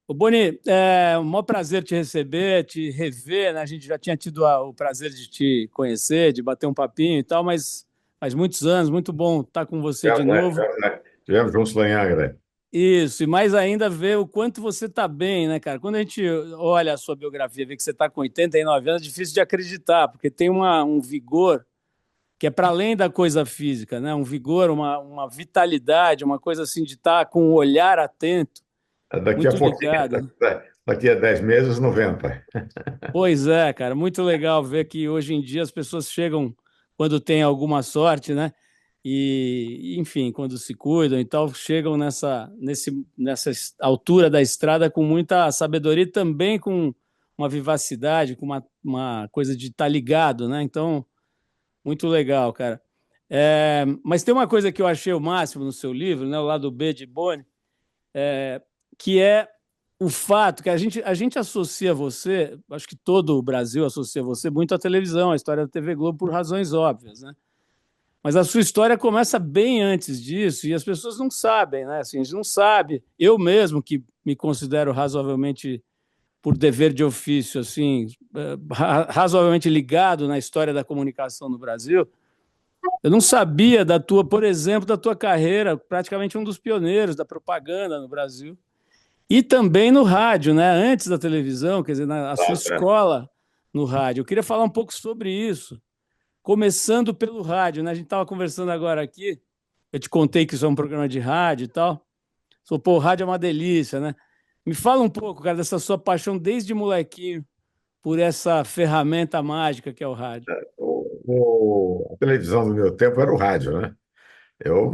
Ô, Boni, é um maior prazer te receber, te rever, né? A gente já tinha tido o prazer de te conhecer, de bater um papinho e tal, mas faz muitos anos, muito bom estar com você de Tivemos, né? novo. Tivemos juntos lá em Angra. Isso, e mais ainda ver o quanto você está bem, né, cara? Quando a gente olha a sua biografia, vê que você está com 89 anos, é difícil de acreditar, porque tem um vigor que é para além da coisa física, né? Um vigor, uma vitalidade, uma coisa assim de estar com o olhar atento, Daqui a muito pouquinho, ligado. daqui a 10 meses, 90. Pois é, cara, muito legal ver que hoje em dia as pessoas chegam quando tem alguma sorte, né? E, enfim, quando se cuidam e tal, chegam nessa altura da estrada com muita sabedoria e também com uma vivacidade, com uma coisa de estar ligado, né? Então, muito legal, cara. Mas tem uma coisa que eu achei o máximo no seu livro, né? O lado B de Boni, que é o fato que a gente associa você, acho que todo o Brasil associa você muito à televisão, à história da TV Globo, por razões óbvias, né? Mas a sua história começa bem antes disso e as pessoas não sabem, né? Assim, a gente não sabe. Eu mesmo, que me considero razoavelmente, por dever de ofício, assim, razoavelmente ligado na história da comunicação no Brasil, eu não sabia da tua, por exemplo, da tua carreira, praticamente um dos pioneiros da propaganda no Brasil. E também no rádio, né? Antes da televisão, quer dizer, a sua Nossa, escola no rádio. Eu queria falar um pouco sobre isso, começando pelo rádio, né? A gente estava conversando agora aqui, eu te contei que isso é um programa de rádio e tal. Sou, pô, o rádio é uma delícia, né? Me fala um pouco, cara, dessa sua paixão desde molequinho por essa ferramenta mágica que é o rádio. a televisão do meu tempo era o rádio, né? Eu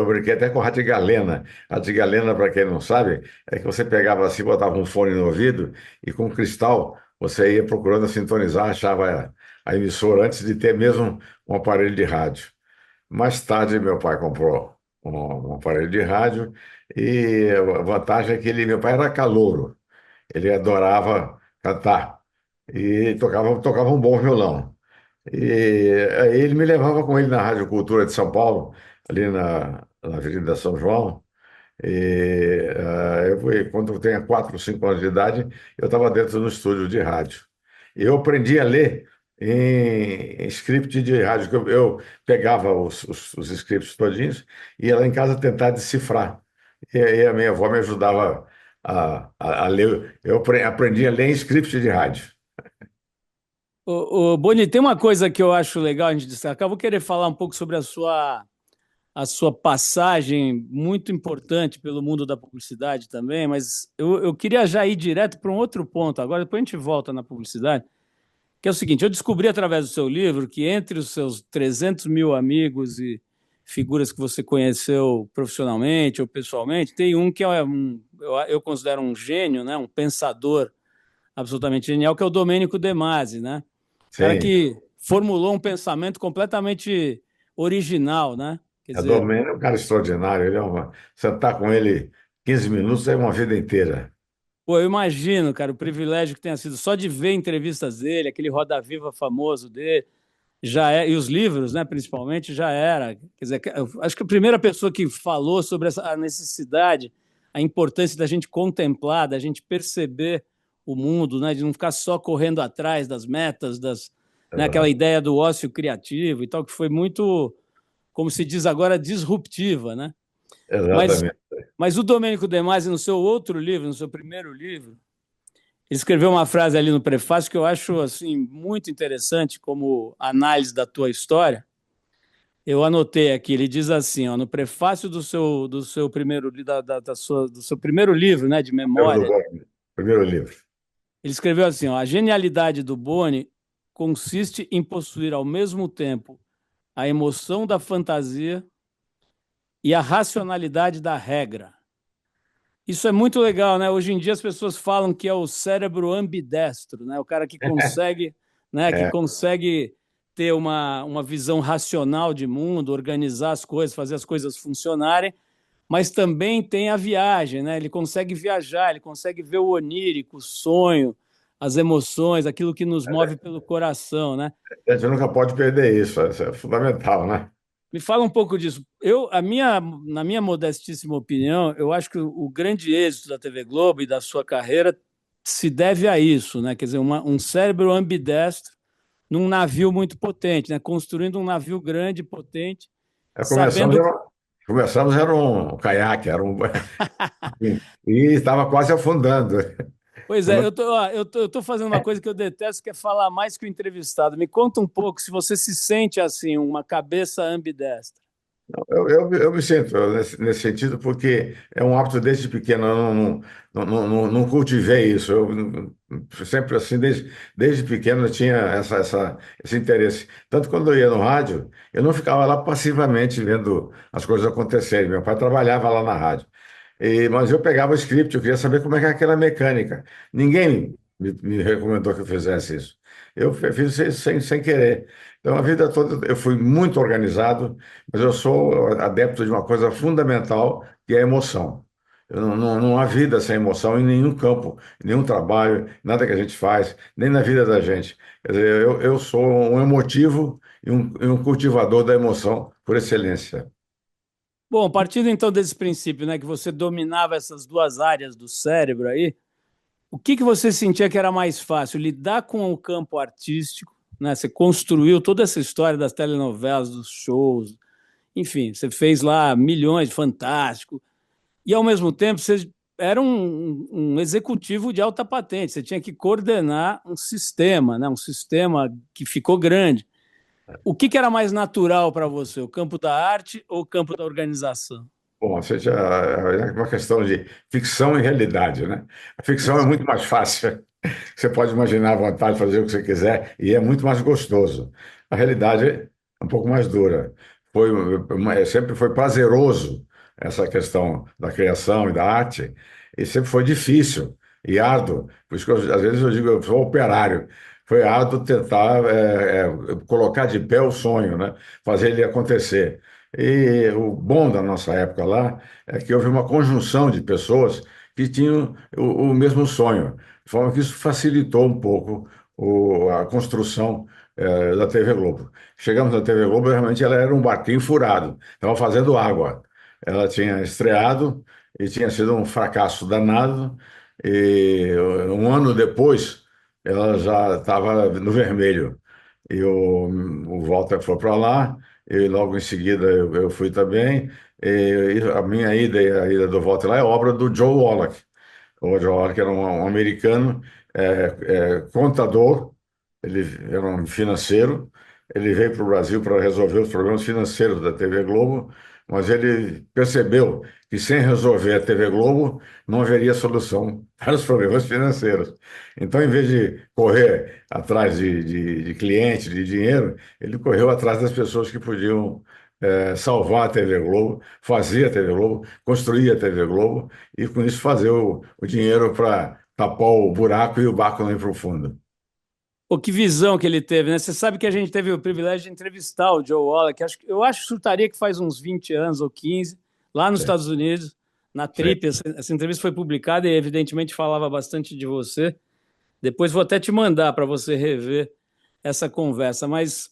brinquei até com rádio galena. Rádio galena, para quem não sabe, é que você pegava assim, botava um fone no ouvido e com um cristal você ia procurando sintonizar, achava a emissora antes de ter mesmo um aparelho de rádio. Mais tarde, meu pai comprou um aparelho de rádio e a vantagem é que meu pai era calouro, ele adorava cantar e tocava um bom violão. E aí ele me levava com ele na Rádio Cultura de São Paulo, ali na Avenida São João. Quando eu tinha 4 ou 5 anos de idade, eu estava dentro do estúdio de rádio. Eu aprendi a ler em script de rádio, que eu pegava os scripts todinhos e ia lá em casa tentar decifrar. E aí a minha avó me ajudava a ler. Eu aprendi a ler em script de rádio. Boni, tem uma coisa que eu acho legal a gente destacar. Eu vou querer falar um pouco sobre a sua passagem muito importante pelo mundo da publicidade também, mas eu queria já ir direto para um outro ponto agora, depois a gente volta na publicidade, que é o seguinte: eu descobri através do seu livro que entre os seus 300 mil amigos e figuras que você conheceu profissionalmente ou pessoalmente, tem um que eu considero um gênio, né, um pensador absolutamente genial, que é o Domênico De Masi, né? O cara Sim, que formulou um pensamento completamente original, né? Quer a dizer, Domênio é um cara extraordinário. Você tá com ele 15 minutos é uma vida inteira. pô, eu imagino, cara, o privilégio que tenha sido só de ver entrevistas dele, aquele Roda Viva famoso dele, já é, e os livros, né, principalmente, já era. Quer dizer, eu acho que a primeira pessoa que falou sobre a necessidade, a importância da gente contemplar, da gente perceber o mundo, né, de não ficar só correndo atrás das metas, né, aquela Exato. ideia do ócio criativo e tal, que foi muito, como se diz agora, disruptiva, né? Mas, Exatamente. mas o Domênico De Masi, no seu outro livro, no seu primeiro livro, ele escreveu uma frase ali no prefácio que eu acho assim muito interessante como análise da tua história. Eu anotei aqui, ele diz assim, ó, no prefácio do seu primeiro do seu primeiro livro, né, de Livro do memória, Boni, primeiro livro. ele escreveu assim, ó: a genialidade do Boni consiste em possuir ao mesmo tempo a emoção da fantasia e a racionalidade da regra. Isso é muito legal, né? Hoje em dia as pessoas falam que é o cérebro ambidestro, né? O cara que consegue, né, que É, consegue ter uma visão racional de mundo, organizar as coisas, fazer as coisas funcionarem, mas também tem a viagem, né? Ele consegue viajar, ele consegue ver o onírico, o sonho, as emoções, aquilo que nos move pelo coração, né? a gente nunca pode perder isso, isso é fundamental, né? Me fala um pouco disso. Na minha modestíssima opinião, eu acho que o grande êxito da TV Globo e da sua carreira se deve a isso, né? Quer dizer, um cérebro ambidestro num navio muito potente, né? Construindo um navio grande, potente, É, Começamos, sabendo. começamos era um caiaque, era um, e estava quase afundando. Pois é, eu tô fazendo uma coisa que eu detesto, que é falar mais que o entrevistado. Me conta um pouco se você se sente assim, uma cabeça ambidestra. Eu me sinto nesse sentido porque é um hábito desde pequeno, eu não cultivei isso. Sempre assim, desde pequeno eu tinha esse interesse. Tanto quando eu ia no rádio, eu não ficava lá passivamente vendo as coisas acontecerem. Meu pai trabalhava lá na rádio. Mas eu pegava o script, eu queria saber como é que é aquela mecânica. Ninguém me recomendou que eu fizesse isso. Eu fiz isso sem querer. Então, a vida toda eu fui muito organizado, mas eu sou adepto de uma coisa fundamental, que é a emoção. Não há vida sem emoção em nenhum campo, em nenhum trabalho, nada que a gente faz, nem na vida da gente. Quer dizer, eu sou um emotivo e um cultivador da emoção por excelência. Bom, partindo então desse princípio, né, que você dominava essas duas áreas do cérebro aí, o que que você sentia que era mais fácil? Lidar com o campo artístico, né? Você construiu toda essa história das telenovelas, dos shows, enfim, você fez lá milhões, fantástico. E ao mesmo tempo você era um executivo de alta patente, você tinha que coordenar um sistema, né? Um sistema que ficou grande. O que que era mais natural para você, o campo da arte ou o campo da organização? Bom, ou seja, é uma questão de ficção e realidade, né? A ficção é muito mais fácil. Você pode imaginar à vontade, fazer o que você quiser, e é muito mais gostoso. A realidade é um pouco mais dura. Sempre foi prazeroso essa questão da criação e da arte, e sempre foi difícil e árduo. Por isso que às vezes eu digo, eu sou operário. Foi árduo tentar colocar de pé o sonho, né? Fazer ele acontecer. E o bom da nossa época lá é que houve uma conjunção de pessoas que tinham o mesmo sonho, de forma que isso facilitou um pouco a construção da TV Globo. Chegamos na TV Globo, realmente ela era um barquinho furado, estava fazendo água. Ela tinha estreado e tinha sido um fracasso danado, e um ano depois ela já estava no vermelho. E o Walter foi para lá, e logo em seguida eu fui também. E a minha ida e a ida do Walter lá é obra do Joe Wallach. O Joe Wallach era um americano, contador, ele era um financeiro. Ele veio para o Brasil para resolver os problemas financeiros da TV Globo, mas ele percebeu que sem resolver a TV Globo não haveria solução para os problemas financeiros. Então, em vez de correr atrás de clientes, de dinheiro, ele correu atrás das pessoas que podiam salvar a TV Globo, fazer a TV Globo, construir a TV Globo e, com isso, fazer o dinheiro para tapar o buraco e o barco não ir para o fundo. Pô, que visão que ele teve, né? Você sabe que a gente teve o privilégio de entrevistar o Joe Wallach, eu acho que chutaria que faz uns 20 anos ou 15, lá nos Sim, Estados Unidos, na sim. Trip. Essa entrevista foi publicada e, evidentemente, falava bastante de você. Depois vou até te mandar para você rever essa conversa. Mas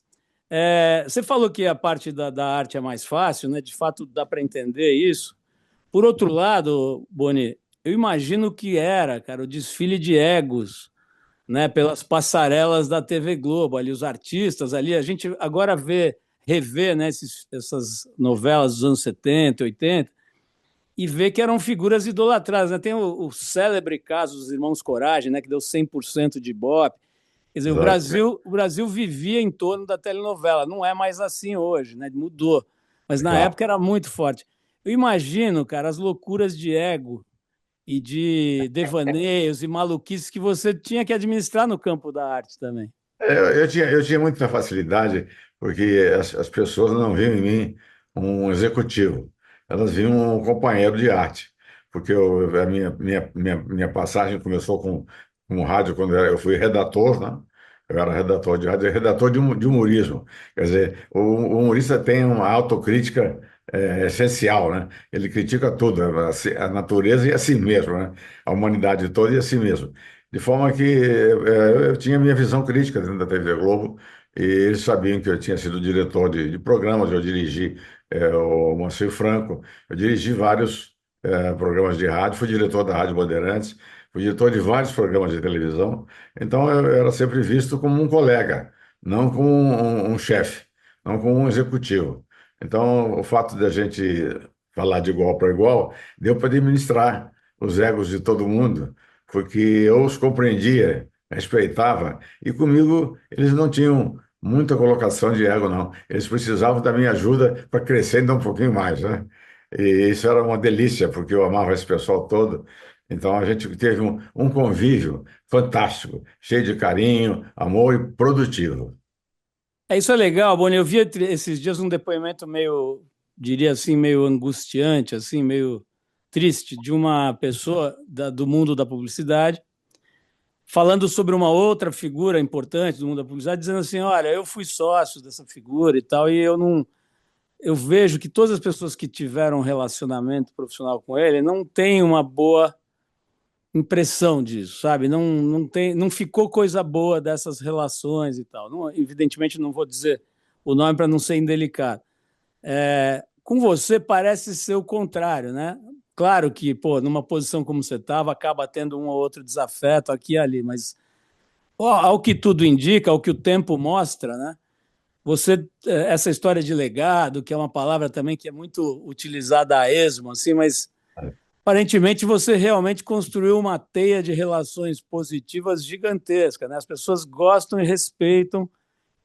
você falou que a parte da arte é mais fácil, né? De fato, dá para entender isso. Por outro lado, Boni, eu imagino que era, cara, o desfile de egos, né, pelas passarelas da TV Globo, ali os artistas ali, a gente agora revê, né, essas novelas dos anos 70, 80 e vê que eram figuras idolatradas, né? Tem o célebre caso dos irmãos Coragem, né, que deu 100% de Ibope. Quer dizer, Exato. O Brasil vivia em torno da telenovela, não é mais assim hoje, né? Mudou. Mas na Claro. época era muito forte. Eu imagino, cara, as loucuras de ego e de devaneios e maluquices que você tinha que administrar no campo da arte também. Eu tinha muita facilidade, porque as pessoas não viam em mim um executivo, elas viam um companheiro de arte, porque a minha passagem começou com o rádio, quando eu fui redator, né? Eu era redator de rádio, redator de humorismo. Quer dizer, o humorista tem uma autocrítica essencial, né? Ele critica tudo, a natureza e a si mesmo, né? A humanidade toda e a si mesmo. De forma que eu tinha minha visão crítica dentro da TV Globo e eles sabiam que eu tinha sido diretor de programas, eu dirigi o Moacir Franco, eu dirigi vários programas de rádio, fui diretor da Rádio Bandeirantes, fui diretor de vários programas de televisão, então eu era sempre visto como um colega, não como um chefe, não como um executivo. Então, o fato de a gente falar de igual para igual, deu para administrar os egos de todo mundo, porque eu os compreendia, respeitava, e comigo eles não tinham muita colocação de ego, não. Eles precisavam da minha ajuda para crescer ainda um pouquinho mais, né? E isso era uma delícia, porque eu amava esse pessoal todo. Então a gente teve um convívio fantástico, cheio de carinho, amor e produtivo. Isso é legal, Boni. Eu vi esses dias um depoimento meio, diria assim, meio angustiante, assim, meio triste, de uma pessoa do mundo da publicidade, falando sobre uma outra figura importante do mundo da publicidade, dizendo assim: olha, eu fui sócio dessa figura e tal, e eu não. Eu vejo que todas as pessoas que tiveram um relacionamento profissional com ele não têm uma boa impressão disso, sabe? Não ficou coisa boa dessas relações e tal. Não, evidentemente, não vou dizer o nome para não ser indelicado. Com você parece ser o contrário, né? Claro que, pô, numa posição como você estava, acaba tendo um ou outro desafeto aqui e ali, mas ao que tudo indica, ao que o tempo mostra, né? Essa história de legado, que é uma palavra também que é muito utilizada a esmo, assim, mas aparentemente você realmente construiu uma teia de relações positivas gigantesca, né? As pessoas gostam e respeitam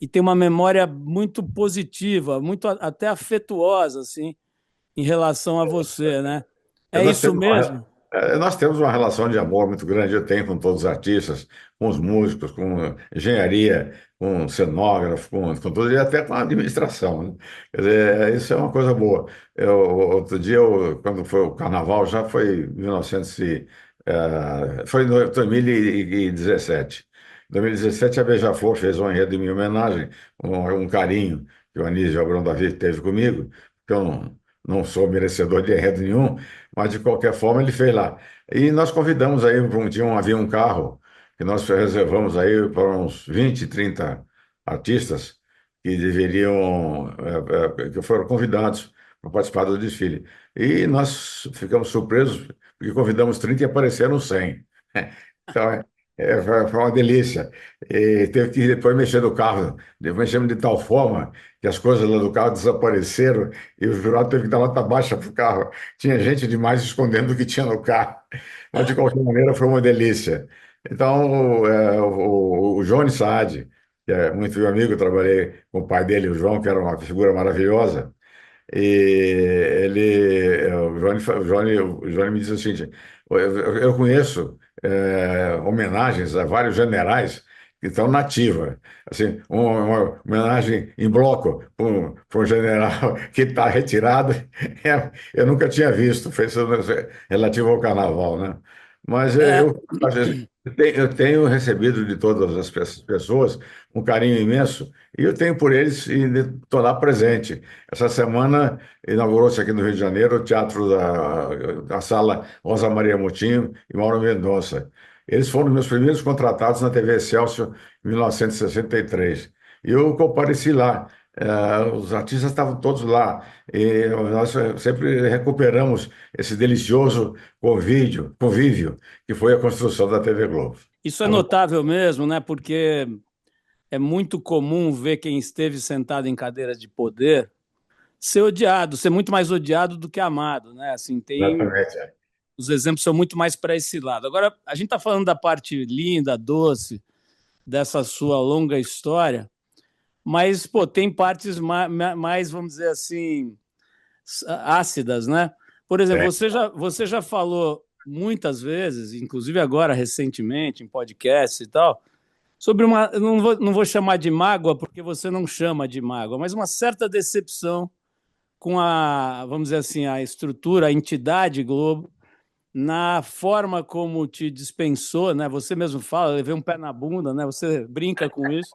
e têm uma memória muito positiva, muito até afetuosa, assim, em relação a você, né? É Nós isso temos mesmo? nós temos uma relação de amor muito grande, eu tenho com todos os artistas, com os músicos, com engenharia, com cenógrafo, com tudo, e até com a administração, né? Quer dizer, isso é uma coisa boa. Outro dia, quando foi o Carnaval, já foi em 1900 foi em 2017. Em 2017, a Beija-Flor fez um enredo em minha homenagem, um carinho que o Anísio Abrão Davi teve comigo, que eu não sou merecedor de enredo nenhum, mas de qualquer forma ele fez lá. E nós convidamos aí, havia um carro que nós reservamos aí para uns 20, 30 artistas que deveriam, que foram convidados para participar do desfile. E nós ficamos surpresos, porque convidamos 30 e apareceram 100. Então, foi uma delícia. E teve que depois mexer no carro, depois mexemos de tal forma que as coisas lá do carro desapareceram e o jurado teve que dar nota baixa para o carro. Tinha gente demais escondendo o que tinha no carro. Mas, de qualquer maneira, foi uma delícia. Então, o Johnny Saad, que é muito meu amigo, eu trabalhei com o pai dele, o João, que era uma figura maravilhosa, e o Johnny me disse o seguinte: eu conheço homenagens a vários generais que estão na ativa. Assim, uma homenagem em bloco para um general que está retirado, eu nunca tinha visto, fez isso relativo ao carnaval, né? Mas É, às vezes, eu tenho recebido de todas as pessoas um carinho imenso e eu tenho por eles e estou lá presente. Essa semana inaugurou-se aqui no Rio de Janeiro o Teatro da Sala Rosa Maria Moutinho e Mauro Mendonça. Eles foram meus primeiros contratados na TV Excelsior em 1963. E eu compareci lá. Os artistas estavam todos lá. E nós sempre recuperamos esse delicioso convívio que foi a construção da TV Globo. isso é notável mesmo, né? Porque é muito comum ver quem esteve sentado em cadeira de poder ser odiado, ser muito mais odiado do que amado, né? Assim, tem Exatamente. os exemplos são muito mais para esse lado. Agora, a gente está falando da parte linda, doce dessa sua longa história, mas pô, tem partes mais, vamos dizer assim, ácidas, né? Por exemplo, É. você já falou muitas vezes, inclusive agora recentemente em podcast e tal, sobre uma, eu não vou chamar de mágoa porque você não chama de mágoa, mas uma certa decepção com a, vamos dizer assim, a estrutura, a entidade Globo, na forma como te dispensou, né? Você mesmo fala, levei um pé na bunda, né? Você brinca com isso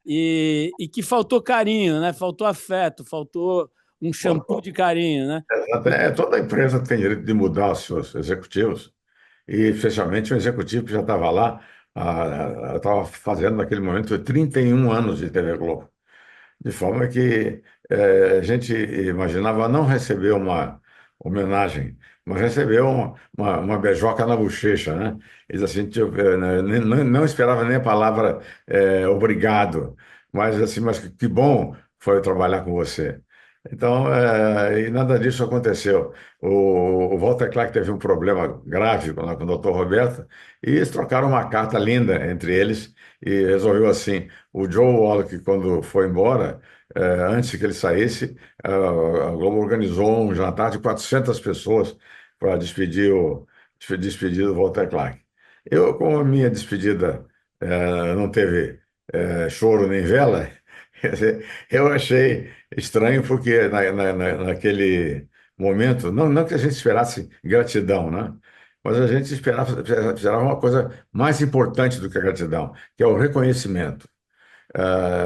e que faltou carinho, né? Faltou afeto, faltou um shampoo de carinho, né? Toda empresa tem direito de mudar os seus executivos, e especialmente um executivo que já estava lá Eu estava fazendo naquele momento 31 anos de TV Globo. De forma que a gente imaginava não receber uma homenagem, mas receber uma beijoca na bochecha, né? E assim, tipo, não esperava nem a palavra obrigado, mas assim, mas que bom foi trabalhar com você. Então, e nada disso aconteceu. O Walter Clark teve um problema grave lá com o Dr. Roberto, e eles trocaram uma carta linda entre eles, e resolveu assim. O Joe Wallach, quando foi embora, antes que ele saísse, a Globo organizou um jantar de 400 pessoas para despedir o Walter Clark. Eu, como a minha despedida não teve choro nem vela, quer dizer, eu achei estranho porque naquele momento, não que a gente esperasse gratidão, né? Mas a gente esperava uma coisa mais importante do que a gratidão, que é o reconhecimento.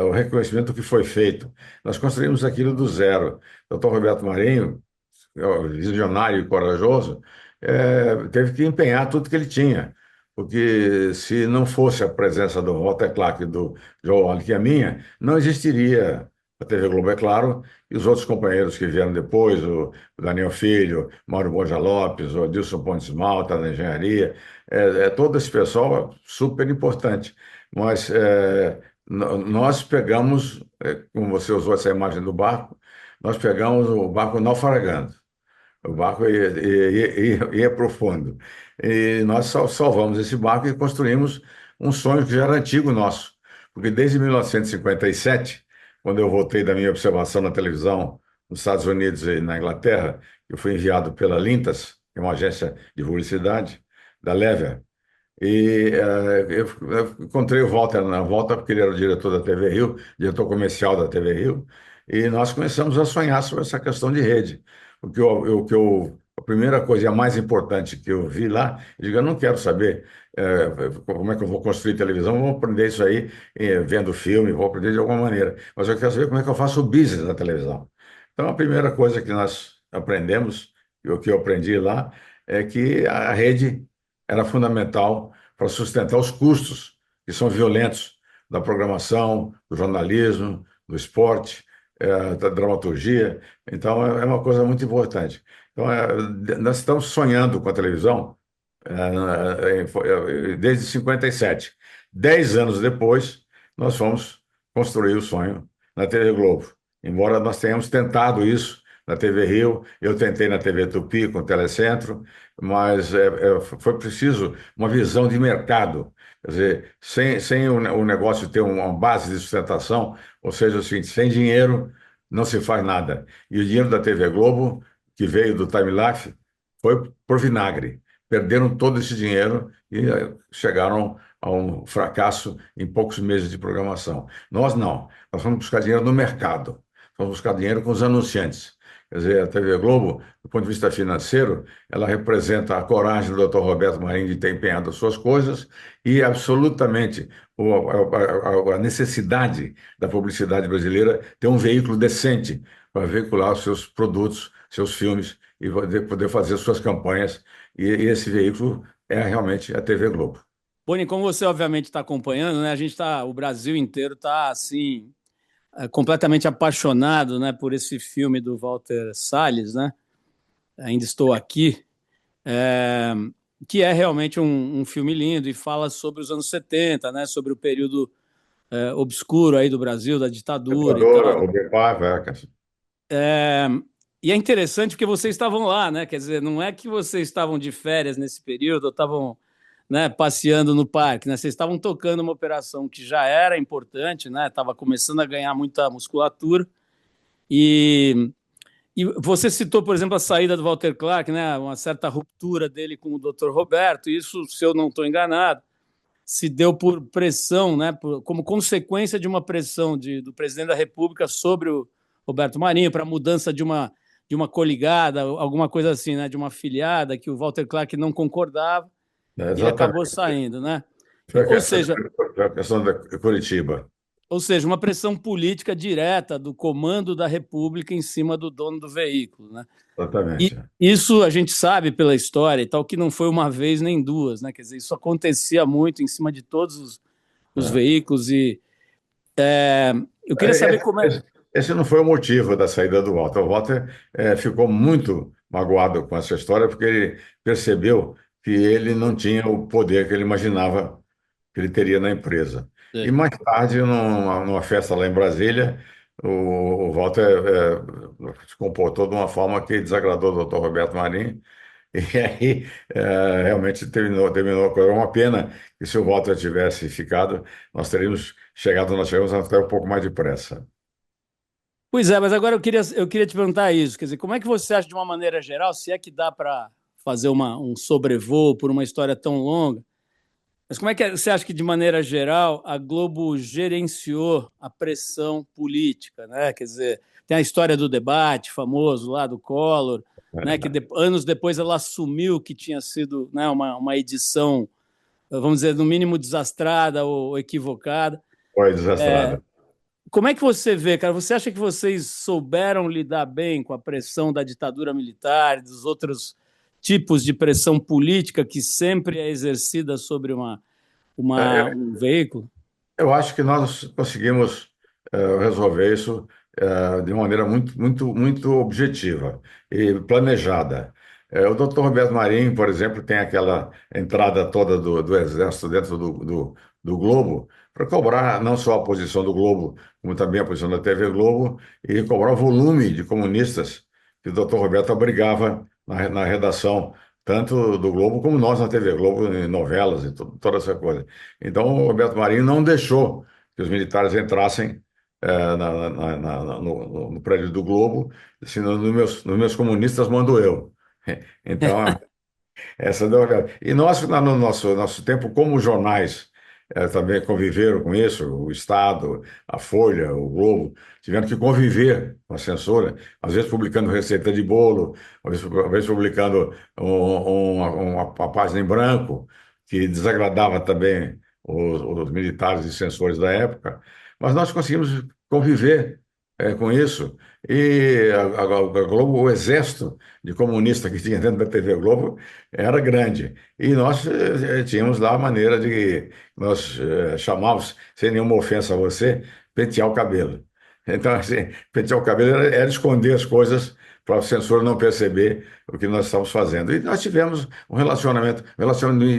O reconhecimento do que foi feito. Nós construímos aquilo do zero. O Dr. Roberto Marinho, visionário e corajoso, teve que empenhar tudo que ele tinha, porque se não fosse a presença do Walter Clark e do Joe Olink e a minha, não existiria a TV Globo, é claro, e os outros companheiros que vieram depois, o Daniel Filho, Mauro Borja Lopes, o Adilson Pontes Malta, da engenharia, todo esse pessoal super importante. Mas nós pegamos, como você usou essa imagem do barco, nós pegamos o barco naufragando. O barco ia para o fundo. E nós salvamos esse barco e construímos um sonho que já era antigo nosso. Porque desde 1957, quando eu voltei da minha observação na televisão nos Estados Unidos e na Inglaterra, eu fui enviado pela Lintas, que é uma agência de publicidade, da Lever, e eu encontrei o Walter na volta, porque ele era o diretor da TV Rio, diretor comercial da TV Rio, e nós começamos a sonhar sobre essa questão de rede. A primeira coisa e a mais importante que eu vi lá, eu digo, eu não quero saber como é que eu vou construir televisão, vou aprender isso aí vendo filme, vou aprender de alguma maneira, mas eu quero saber como é que eu faço o business da televisão. Então, a primeira coisa que nós aprendemos, e o que eu aprendi lá, é que a rede era fundamental para sustentar os custos, que são violentos, da programação, do jornalismo, do esporte, da dramaturgia. Então, é uma coisa muito importante. Então, nós estamos sonhando com a televisão desde 57. 10 anos depois, nós fomos construir o sonho na TV Globo. Embora nós tenhamos tentado isso na TV Rio, eu tentei na TV Tupi com o Telecentro, mas foi preciso uma visão de mercado. Quer dizer, sem o negócio ter uma base de sustentação, ou seja, assim, sem dinheiro não se faz nada. E o dinheiro da TV Globo, que veio do Time Life, foi por vinagre. Perderam todo esse dinheiro e chegaram a um fracasso em poucos meses de programação. Nós não. Nós vamos buscar dinheiro no mercado. Vamos buscar dinheiro com os anunciantes. Quer dizer, a TV Globo, do ponto de vista financeiro, ela representa a coragem do Dr. Roberto Marinho de ter empenhado as suas coisas e absolutamente a necessidade da publicidade brasileira ter um veículo decente para veicular os seus produtos, seus filmes e poder fazer suas campanhas. E esse veículo é realmente a TV Globo. Boni, como você obviamente está acompanhando, né? O Brasil inteiro está assim completamente apaixonado, né, por esse filme do Walter Salles, né? Ainda estou aqui, é, que é realmente um filme lindo e fala sobre os anos 70, né? Sobre o período obscuro aí do Brasil, da ditadura e Equador, tal. o BEPAR, É, e é interessante porque vocês estavam lá, né? Quer dizer, não é que vocês estavam de férias nesse período, ou estavam, né, passeando no parque, né? Vocês estavam tocando uma operação que já era importante, né? Estava começando a ganhar muita musculatura. E, e você citou, por exemplo, a saída do Walter Clark, né? Uma certa ruptura dele com o Dr. Roberto. Isso, se eu não estou enganado, se deu por pressão, né? Como consequência de uma pressão do presidente da República sobre o Roberto Marinho para a mudança de uma coligada, alguma coisa assim, né? De uma afiliada que o Walter Clark não concordava e ele acabou exatamente. saindo, né? Foi a Ou questão, seja, foi a questão da Curitiba. Ou seja, uma pressão política direta do comando da República em cima do dono do veículo, né? E Exatamente. isso a gente sabe pela história e tal, que não foi uma vez nem duas, né? Quer dizer, isso acontecia muito em cima de todos os É. veículos. E eu queria saber É, como é. esse não foi o motivo da saída do Walter. O Walter ficou muito magoado com essa história porque ele percebeu que ele não tinha o poder que ele imaginava que ele teria na empresa. E É. mais tarde, numa festa lá em Brasília, o Walter se comportou de uma forma que desagradou o doutor Roberto Marinho. E aí, realmente terminou a coisa. É uma pena que se o Walter tivesse ficado, nós chegamos até um pouco mais depressa. Pois é, mas agora eu queria te perguntar isso. Quer dizer, como é que você acha, de uma maneira geral, se é que dá para fazer um sobrevoo por uma história tão longa? Mas como é que você acha que, de maneira geral, a Globo gerenciou a pressão política, né? Quer dizer, tem a história do debate famoso lá do Collor, né? Que anos depois ela assumiu que tinha sido, né, uma edição, vamos dizer, no mínimo desastrada ou equivocada. Foi desastrada. Como é que você vê, cara? Você acha que vocês souberam lidar bem com a pressão da ditadura militar, dos outros tipos de pressão política que sempre é exercida sobre um veículo? Eu acho que nós conseguimos resolver isso de maneira muito, muito, muito objetiva e planejada. O doutor Roberto Marinho, por exemplo, tem aquela entrada toda do Exército dentro do Globo para cobrar não só a posição do Globo, como também a posição da TV Globo e cobrar o volume de comunistas que o doutor Roberto abrigava na redação, tanto do Globo como nós na TV Globo, em novelas e toda essa coisa. Então, o Roberto Marinho não deixou que os militares entrassem no prédio do Globo, assim, nos meus comunistas mando eu. Então, essa deu. E nós, no nosso tempo, como jornais também conviveram com isso, o Estado, a Folha, o Globo, tiveram que conviver com a censura, às vezes publicando receita de bolo, às vezes publicando uma página em branco, que desagradava também os militares e censores da época, mas nós conseguimos conviver com isso. E a Globo, o exército de comunista que tinha dentro da TV Globo, era grande. E nós tínhamos lá a maneira de, nós chamávamos, sem nenhuma ofensa a você, pentear o cabelo. Então, assim, pentear o cabelo era esconder as coisas para o censor não perceber o que nós estávamos fazendo. E nós tivemos um relacionamento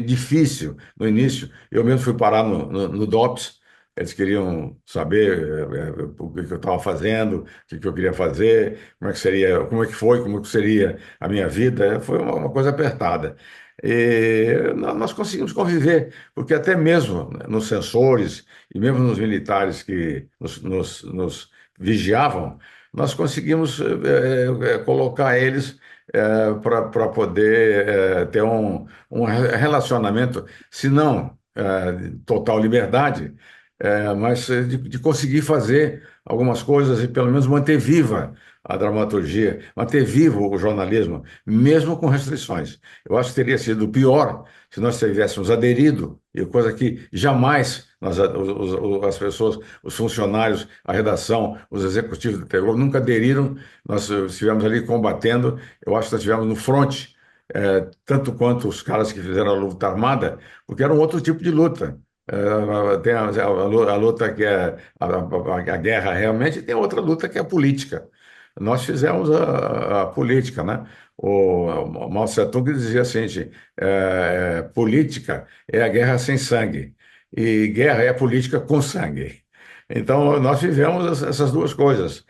difícil no início. Eu mesmo fui parar no DOPS, eles queriam saber o que eu estava fazendo, o que eu queria fazer, como é que seria, como é que foi, como é que seria a minha vida. Foi uma coisa apertada. E nós conseguimos conviver, porque até mesmo, né, nos censores e mesmo nos militares que nos vigiavam, nós conseguimos colocar eles para poder ter um relacionamento, se não total liberdade, mas de conseguir fazer algumas coisas e pelo menos manter viva a dramaturgia, manter vivo o jornalismo, mesmo com restrições. Eu acho que teria sido pior se nós tivéssemos aderido, e coisa que jamais as pessoas, os funcionários, a redação, os executivos da TV Globo nunca aderiram. Nós estivemos ali combatendo, eu acho que nós estivemos no fronte, tanto quanto os caras que fizeram a luta armada, porque era um outro tipo de luta. Tem a luta que é a guerra realmente, e tem outra luta que é a política. Nós fizemos a política, né? O Mao Tse-tung dizia assim, política é a guerra sem sangue e guerra é a política com sangue. Então, nós vivemos essas duas coisas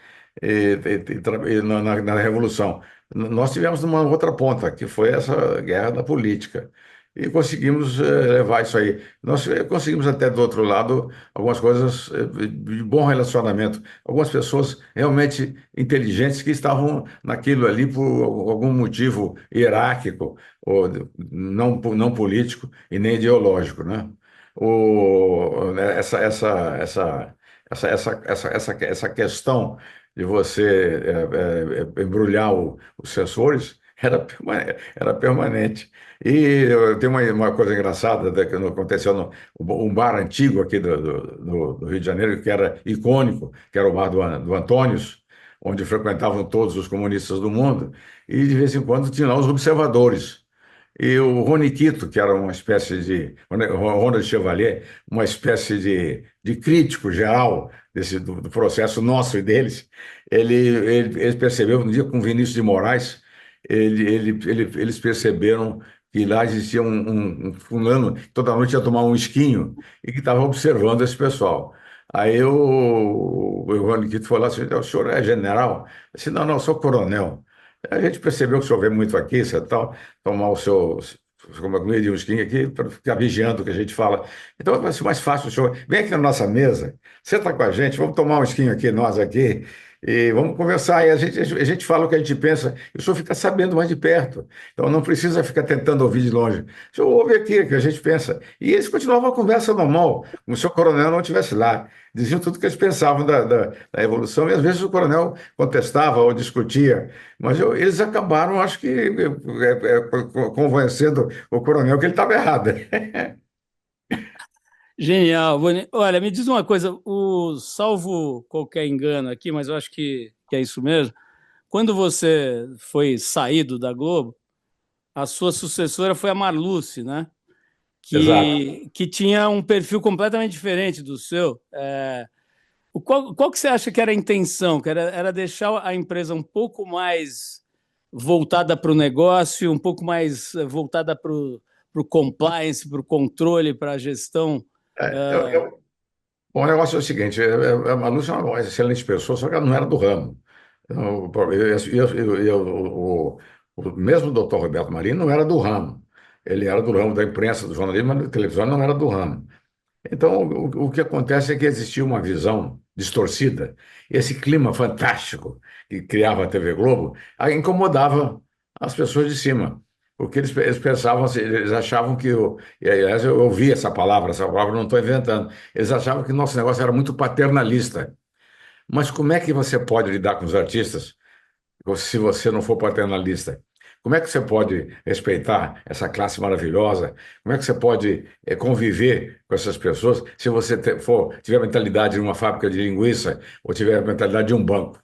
na Revolução. Nós tivemos uma outra ponta, que foi essa guerra da política. E conseguimos levar isso aí. Nós conseguimos até do outro lado algumas coisas de bom relacionamento. Algumas pessoas realmente inteligentes que estavam naquilo ali por algum motivo hierárquico, ou não político e nem ideológico, né? Né, essa questão de você embrulhar os sensores Era permanente. E eu tenho uma coisa engraçada que aconteceu no um bar antigo aqui do Rio de Janeiro, que era icônico, que era o bar do Antônios, onde frequentavam todos os comunistas do mundo, e de vez em quando tinha lá os observadores. E o Rony Quito, que era uma espécie de, Ronald Chevalier, uma espécie de crítico geral do processo nosso e deles, ele percebeu um dia com Vinícius de Moraes, eles perceberam que lá existia um fulano que toda noite ia tomar um esquinho e que estava observando esse pessoal. Aí o Rony Quito falou assim: o senhor é general? Eu disse: não, não, eu sou coronel. A gente percebeu que o senhor vem muito aqui, você tal, tomar o seu, como é que um skin aqui, para ficar vigiando o que a gente fala. Então vai ser mais fácil, o senhor vem aqui na nossa mesa, senta com a gente, vamos tomar um skin aqui, nós aqui, e vamos conversar. E a gente fala o que a gente pensa, e o senhor fica sabendo mais de perto. Então não precisa ficar tentando ouvir de longe. O senhor ouve aqui o que a gente pensa. E eles continuavam a conversa normal, como se o coronel não estivesse lá. Diziam tudo o que eles pensavam da evolução, e às vezes o coronel contestava ou discutia. Mas eles acabaram, acho que, convencendo o coronel que ele estava errado. Genial, Boni. Olha, me diz uma coisa, salvo qualquer engano aqui, mas eu acho que é isso mesmo. Quando você foi saído da Globo, a sua sucessora foi a Marluce, né? Exato. Que tinha um perfil completamente diferente do seu. Qual que você acha que era a intenção? Que era deixar a empresa um pouco mais voltada para o negócio, um pouco mais voltada para o compliance, para o controle, para a gestão. É, eh, bom, o negócio é o seguinte: a Lúcia é uma excelente pessoa, só que ela não era do ramo. Então, o mesmo doutor Roberto Marinho não era do ramo. Ele era do ramo da imprensa, do jornalismo, mas da televisão não era do ramo. Então, o que acontece é que existia uma visão distorcida. Esse clima fantástico que criava a TV Globo incomodava as pessoas de cima. Porque eles pensavam, assim, eles achavam que, e aliás eu ouvi essa palavra eu não estou inventando, eles achavam que o nosso negócio era muito paternalista. Mas como é que você pode lidar com os artistas se você não for paternalista? Como é que você pode respeitar essa classe maravilhosa? Como é que você pode conviver com essas pessoas se você tiver a mentalidade de uma fábrica de linguiça ou tiver a mentalidade de um banco?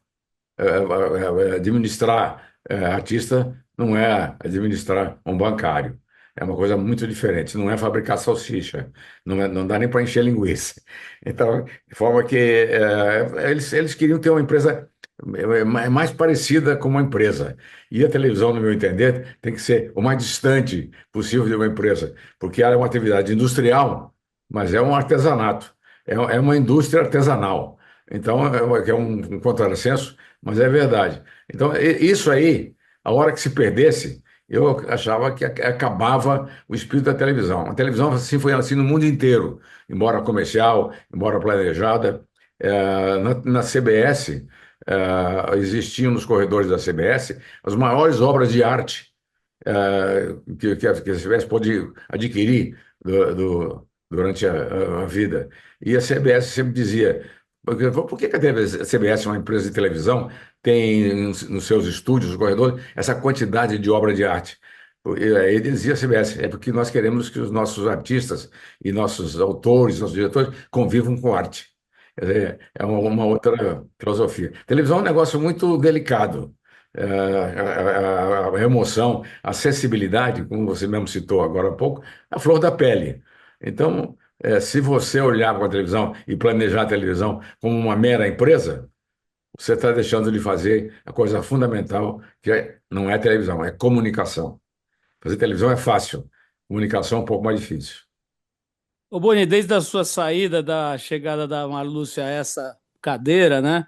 Administrar artista não é administrar um bancário. É uma coisa muito diferente. Não é fabricar salsicha. Não dá nem para encher linguiça. Então, de forma que eles queriam ter uma empresa mais parecida com uma empresa. E a televisão, no meu entender, tem que ser o mais distante possível de uma empresa, porque ela é uma atividade industrial, mas é um artesanato. É uma indústria artesanal. Então, que é um contrassenso, mas é verdade. Então, isso aí, a hora que se perdesse, eu achava que acabava o espírito da televisão. A televisão assim foi assim no mundo inteiro, embora comercial, embora planejada. Na CBS, existiam nos corredores da CBS as maiores obras de arte que a CBS pôde adquirir durante a vida. E a CBS sempre dizia: por que a CBS, uma empresa de televisão, tem nos seus estúdios, nos corredores, essa quantidade de obra de arte? E aí dizia a CBS: é porque nós queremos que os nossos artistas e nossos autores, nossos diretores convivam com arte. Quer dizer, é uma outra filosofia. Televisão é um negócio muito delicado. A emoção, a acessibilidade, como você mesmo citou agora há pouco, é a flor da pele. Então, se você olhar para a televisão e planejar a televisão como uma mera empresa, você está deixando de fazer a coisa fundamental, que não é televisão, é comunicação. Fazer televisão é fácil, comunicação é um pouco mais difícil. Ô Boni, desde a sua saída, da chegada da Marlúcia a essa cadeira, né?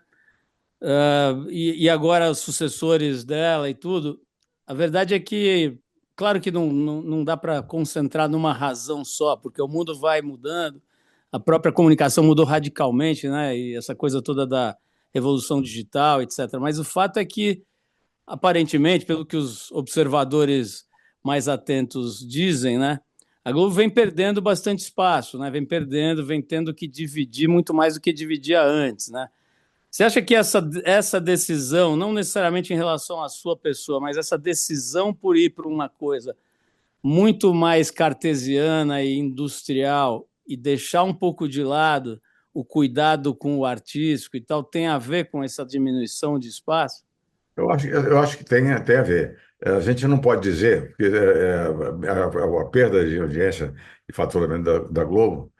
E agora os sucessores dela e tudo, a verdade é que, claro que não dá para concentrar numa razão só, porque o mundo vai mudando, a própria comunicação mudou radicalmente, né? E essa coisa toda da revolução digital, etc. Mas o fato é que, aparentemente, pelo que os observadores mais atentos dizem, né? A Globo vem perdendo bastante espaço, né? Vem perdendo, vem tendo que dividir muito mais do que dividia antes, né? Você acha que essa decisão, não necessariamente em relação à sua pessoa, mas essa decisão por ir para uma coisa muito mais cartesiana e industrial e deixar um pouco de lado o cuidado com o artístico e tal, tem a ver com essa diminuição de espaço? Eu acho que tem a ver. A gente não pode dizer, porque a perda de audiência e faturamento da Globo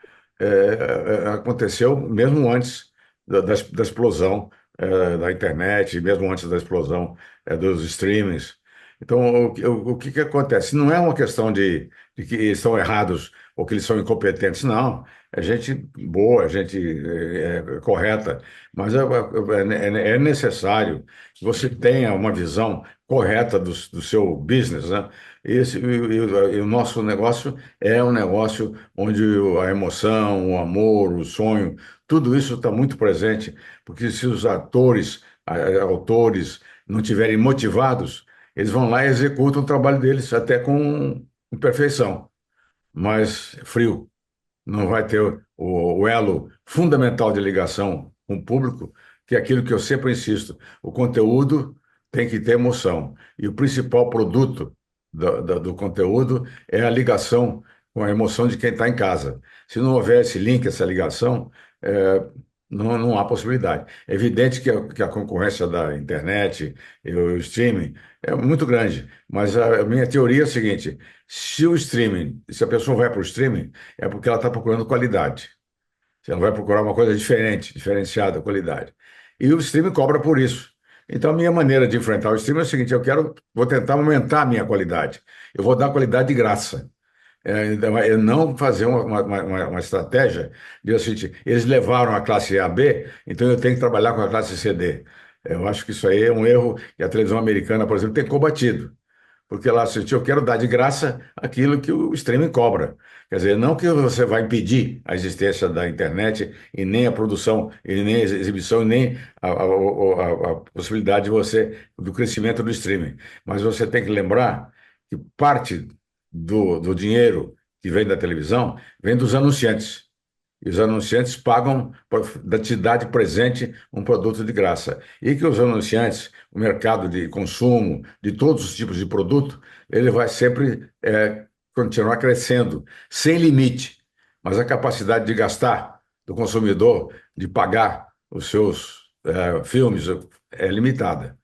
aconteceu mesmo antes da explosão da internet, mesmo antes da explosão dos streamings. Então, o que acontece? Não é uma questão de que eles estão errados ou que eles são incompetentes, não. É gente boa, é gente correta, mas é necessário que você tenha uma visão correta do seu business, né? E o nosso negócio é um negócio onde a emoção, o amor, o sonho, tudo isso está muito presente, porque se os atores, autores não tiverem motivados, eles vão lá e executam o trabalho deles até com perfeição, mas frio. Não vai ter o elo fundamental de ligação com o público, que é aquilo que eu sempre insisto: o conteúdo tem que ter emoção. E o principal produto do conteúdo é a ligação com a emoção de quem está em casa. Se não houver esse link, essa ligação, não há possibilidade. É evidente que a concorrência da internet e o streaming é muito grande, mas a minha teoria é a seguinte: se a pessoa vai para o streaming, é porque ela está procurando qualidade. Você não vai procurar uma coisa diferente, diferenciada, qualidade. E o streaming cobra por isso. Então, a minha maneira de enfrentar o streaming é o seguinte: vou tentar aumentar a minha qualidade. Eu vou dar qualidade de graça. Então, é não fazer uma estratégia de assim, eles levaram a classe A B, então eu tenho que trabalhar com a classe C D. Eu acho que isso aí é um erro que a televisão americana, por exemplo, tem combatido. Porque lá, assim, eu quero dar de graça aquilo que o streaming cobra. Quer dizer, não que você vai impedir a existência da internet e nem a produção, e nem a exibição, e nem a possibilidade do crescimento do streaming. Mas você tem que lembrar que parte do dinheiro que vem da televisão vem dos anunciantes. E os anunciantes pagam para te dar de presente um produto de graça. E que os anunciantes, o mercado de consumo, de todos os tipos de produto, ele vai sempre continuar crescendo, sem limite. Mas a capacidade de gastar do consumidor, de pagar os seus filmes, é limitada.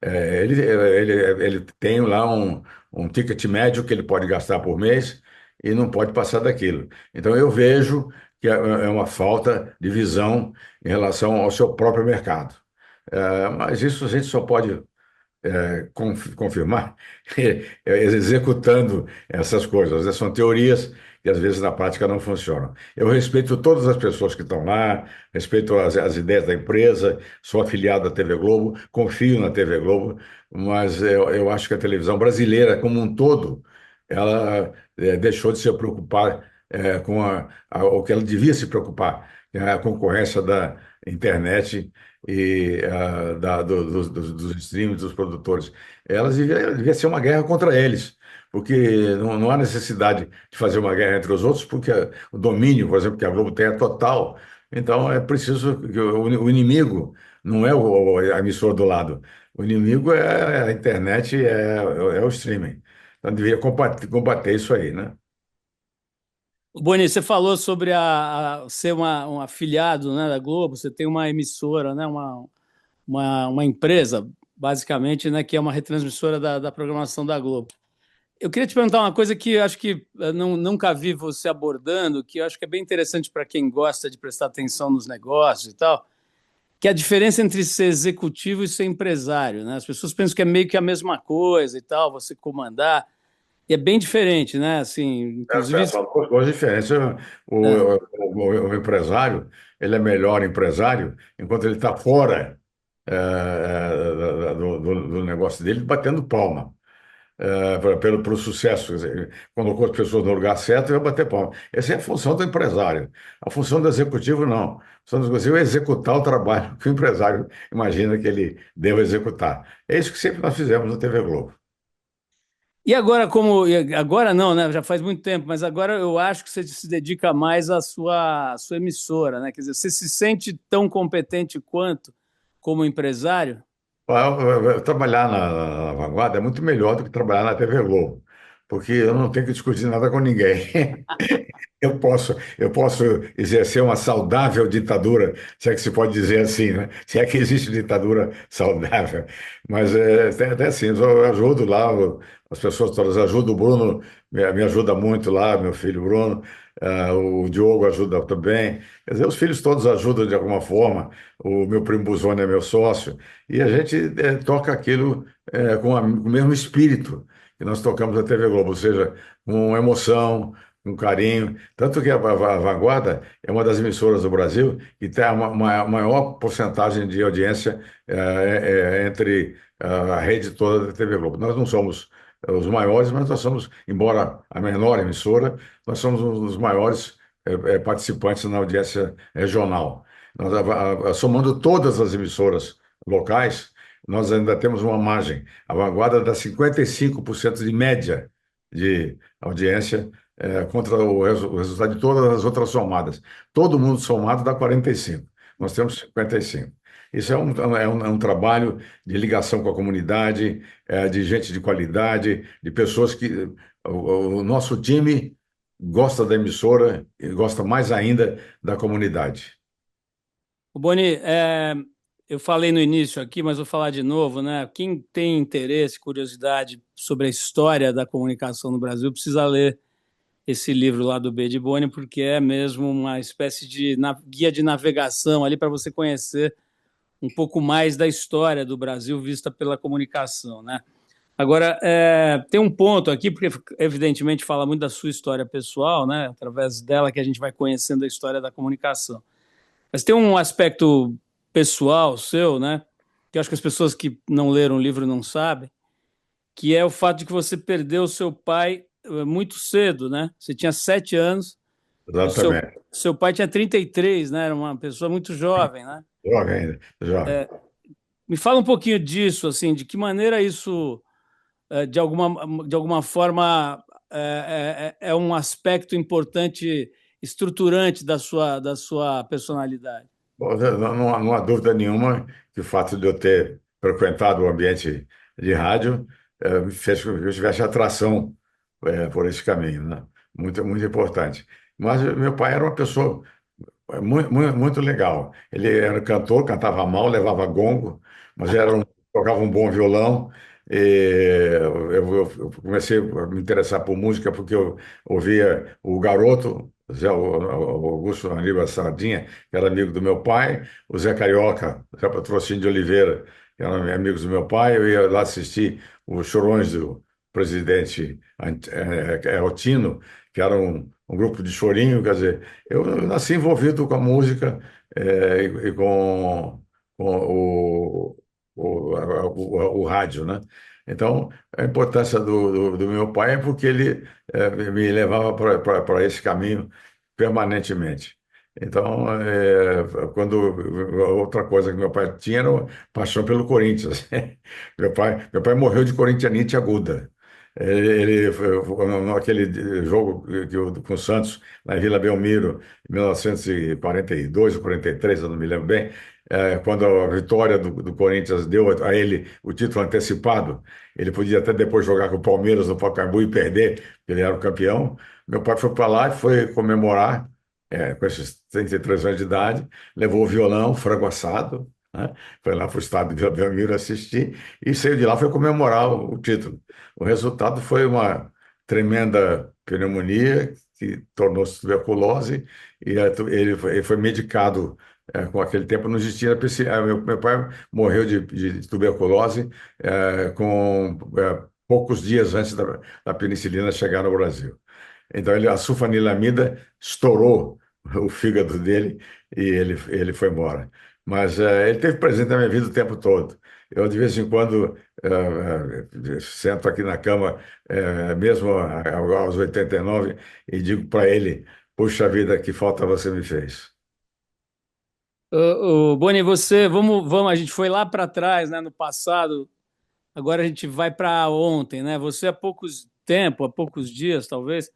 Ele tem lá um ticket médio que ele pode gastar por mês e não pode passar daquilo. Então eu vejo que é uma falta de visão em relação ao seu próprio mercado. Mas isso a gente só pode confirmar executando essas coisas, né? São teorias que às vezes na prática não funcionam. Eu respeito todas as pessoas que estão lá, respeito as ideias da empresa, sou afiliado à TV Globo, confio na TV Globo, mas eu acho que a televisão brasileira como um todo, ela deixou de se preocupar com o que ela devia se preocupar, que é a concorrência da internet e dos streams, dos produtores. Elas devia ser uma guerra contra eles, porque não há necessidade de fazer uma guerra entre os outros, porque o domínio, por exemplo, que a Globo tem é total. Então é preciso que o inimigo não é a emissora do lado, o inimigo é a internet, é o streaming. Então devia combater isso aí, né? Boni, você falou sobre ser um afiliado, né, da Globo, você tem uma emissora, né, uma empresa, basicamente, né, que é uma retransmissora da programação da Globo. Eu queria te perguntar uma coisa que eu acho que nunca vi você abordando, que eu acho que é bem interessante para quem gosta de prestar atenção nos negócios e tal, que é a diferença entre ser executivo e ser empresário, né? As pessoas pensam que é meio que a mesma coisa e tal, você comandar, e é bem diferente, né? Assim, inclusive. São duas diferenças. É. O empresário, ele é melhor empresário enquanto ele está fora do negócio dele, batendo palma. Pelo sucesso. Quer dizer, colocou as pessoas no lugar certo e vai bater palma. Essa é a função do empresário. A função do executivo, não. A função do executivo é executar o trabalho que o empresário imagina que ele deva executar. É isso que sempre nós fizemos na TV Globo. E agora, agora não, né? Já faz muito tempo, mas agora eu acho que você se dedica mais à sua emissora, né? Quer dizer, você se sente tão competente quanto como empresário? Trabalhar na Vanguarda é muito melhor do que trabalhar na TV Globo, porque eu não tenho que discutir nada com ninguém. Eu posso exercer uma saudável ditadura, se é que se pode dizer assim, né? Se é que existe ditadura saudável. Mas até assim, eu ajudo lá, as pessoas todas ajudam, o Bruno me ajuda muito lá, meu filho Bruno, o Diogo ajuda também. Quer dizer, os filhos todos ajudam de alguma forma, o meu primo Buzoni é meu sócio, e a gente toca aquilo com o mesmo espírito que nós tocamos na TV Globo, ou seja, com emoção, com carinho. Tanto que a Vanguarda é uma das emissoras do Brasil que tem a maior porcentagem de audiência entre a rede toda da TV Globo. Nós não somos os maiores, mas nós somos, embora a menor emissora, nós somos um dos maiores participantes na audiência regional. Nós, somando todas as emissoras locais, nós ainda temos uma margem. A Vanguarda dá 55% de média de audiência contra o resultado de todas as outras somadas. Todo mundo somado dá 45. Nós temos 55. Isso é um trabalho de ligação com a comunidade, de gente de qualidade, de pessoas que. O nosso time gosta da emissora e gosta mais ainda da comunidade. O Boni, eu falei no início aqui, mas vou falar de novo, né? Quem tem interesse, curiosidade sobre a história da comunicação no Brasil precisa ler esse livro lá do B de Boni, porque é mesmo uma espécie de guia de navegação ali para você conhecer um pouco mais da história do Brasil vista pela comunicação, né? Agora, tem um ponto aqui, porque evidentemente fala muito da sua história pessoal, né? Através dela que a gente vai conhecendo a história da comunicação. Mas tem um aspecto pessoal seu, né? Que eu acho que as pessoas que não leram o livro não sabem, que é o fato de que você perdeu o seu pai muito cedo, né? Você tinha 7 anos e o Exatamente. seu pai tinha 33, né? Era uma pessoa muito jovem, né? Jovem ainda, jovem. Me fala um pouquinho disso, assim, de que maneira isso, de alguma forma, é um aspecto importante, estruturante da sua personalidade. Bom, não há dúvida nenhuma que o fato de eu ter frequentado o ambiente de rádio me fez com que eu tivesse atração por esse caminho, né? Muito, muito importante. Mas meu pai era uma pessoa muito, muito, muito legal. Ele era cantor, cantava mal, levava gongo, mas tocava um bom violão. Eu comecei a me interessar por música porque eu ouvia o Garoto, o Augusto Aníbal Sardinha, que era amigo do meu pai, o Zé Carioca, Zé Patrocínio de Oliveira, que eram amigos do meu pai. Eu ia lá assistir os Chorões do presidente Altino, que era um grupo de chorinho, quer dizer, eu nasci envolvido com a música e com o rádio, né? Então, a importância do meu pai é porque ele me levava para esse caminho permanentemente. Então, outra coisa que meu pai tinha era uma paixão pelo Corinthians. Meu pai morreu de corintianite aguda. Ele naquele jogo com o Santos, lá em Vila Belmiro, em 1942 ou 43, eu não me lembro bem, quando a vitória do Corinthians deu a ele o título antecipado, ele podia até depois jogar com o Palmeiras no Pacaembu e perder, porque ele era o campeão. Meu pai foi para lá e foi comemorar, com esses 33 anos de idade, levou o violão, frango assado, né? Foi lá para o estado de Vila Belmiro assistir e saiu de lá, foi comemorar o título. O resultado foi uma tremenda pneumonia que tornou-se tuberculose e ele foi medicado. Com aquele tempo não existia meu pai morreu de tuberculose com poucos dias antes da penicilina chegar no Brasil. Então a sulfanilamida estourou o fígado dele e ele foi embora. Mas ele esteve presente na minha vida o tempo todo. Eu, de vez em quando, sento aqui na cama, mesmo aos 89, e digo para ele: Puxa vida, que falta você me fez. Boni, a gente foi lá para trás, né, no passado, agora a gente vai para ontem, né? Você há poucos dias, talvez,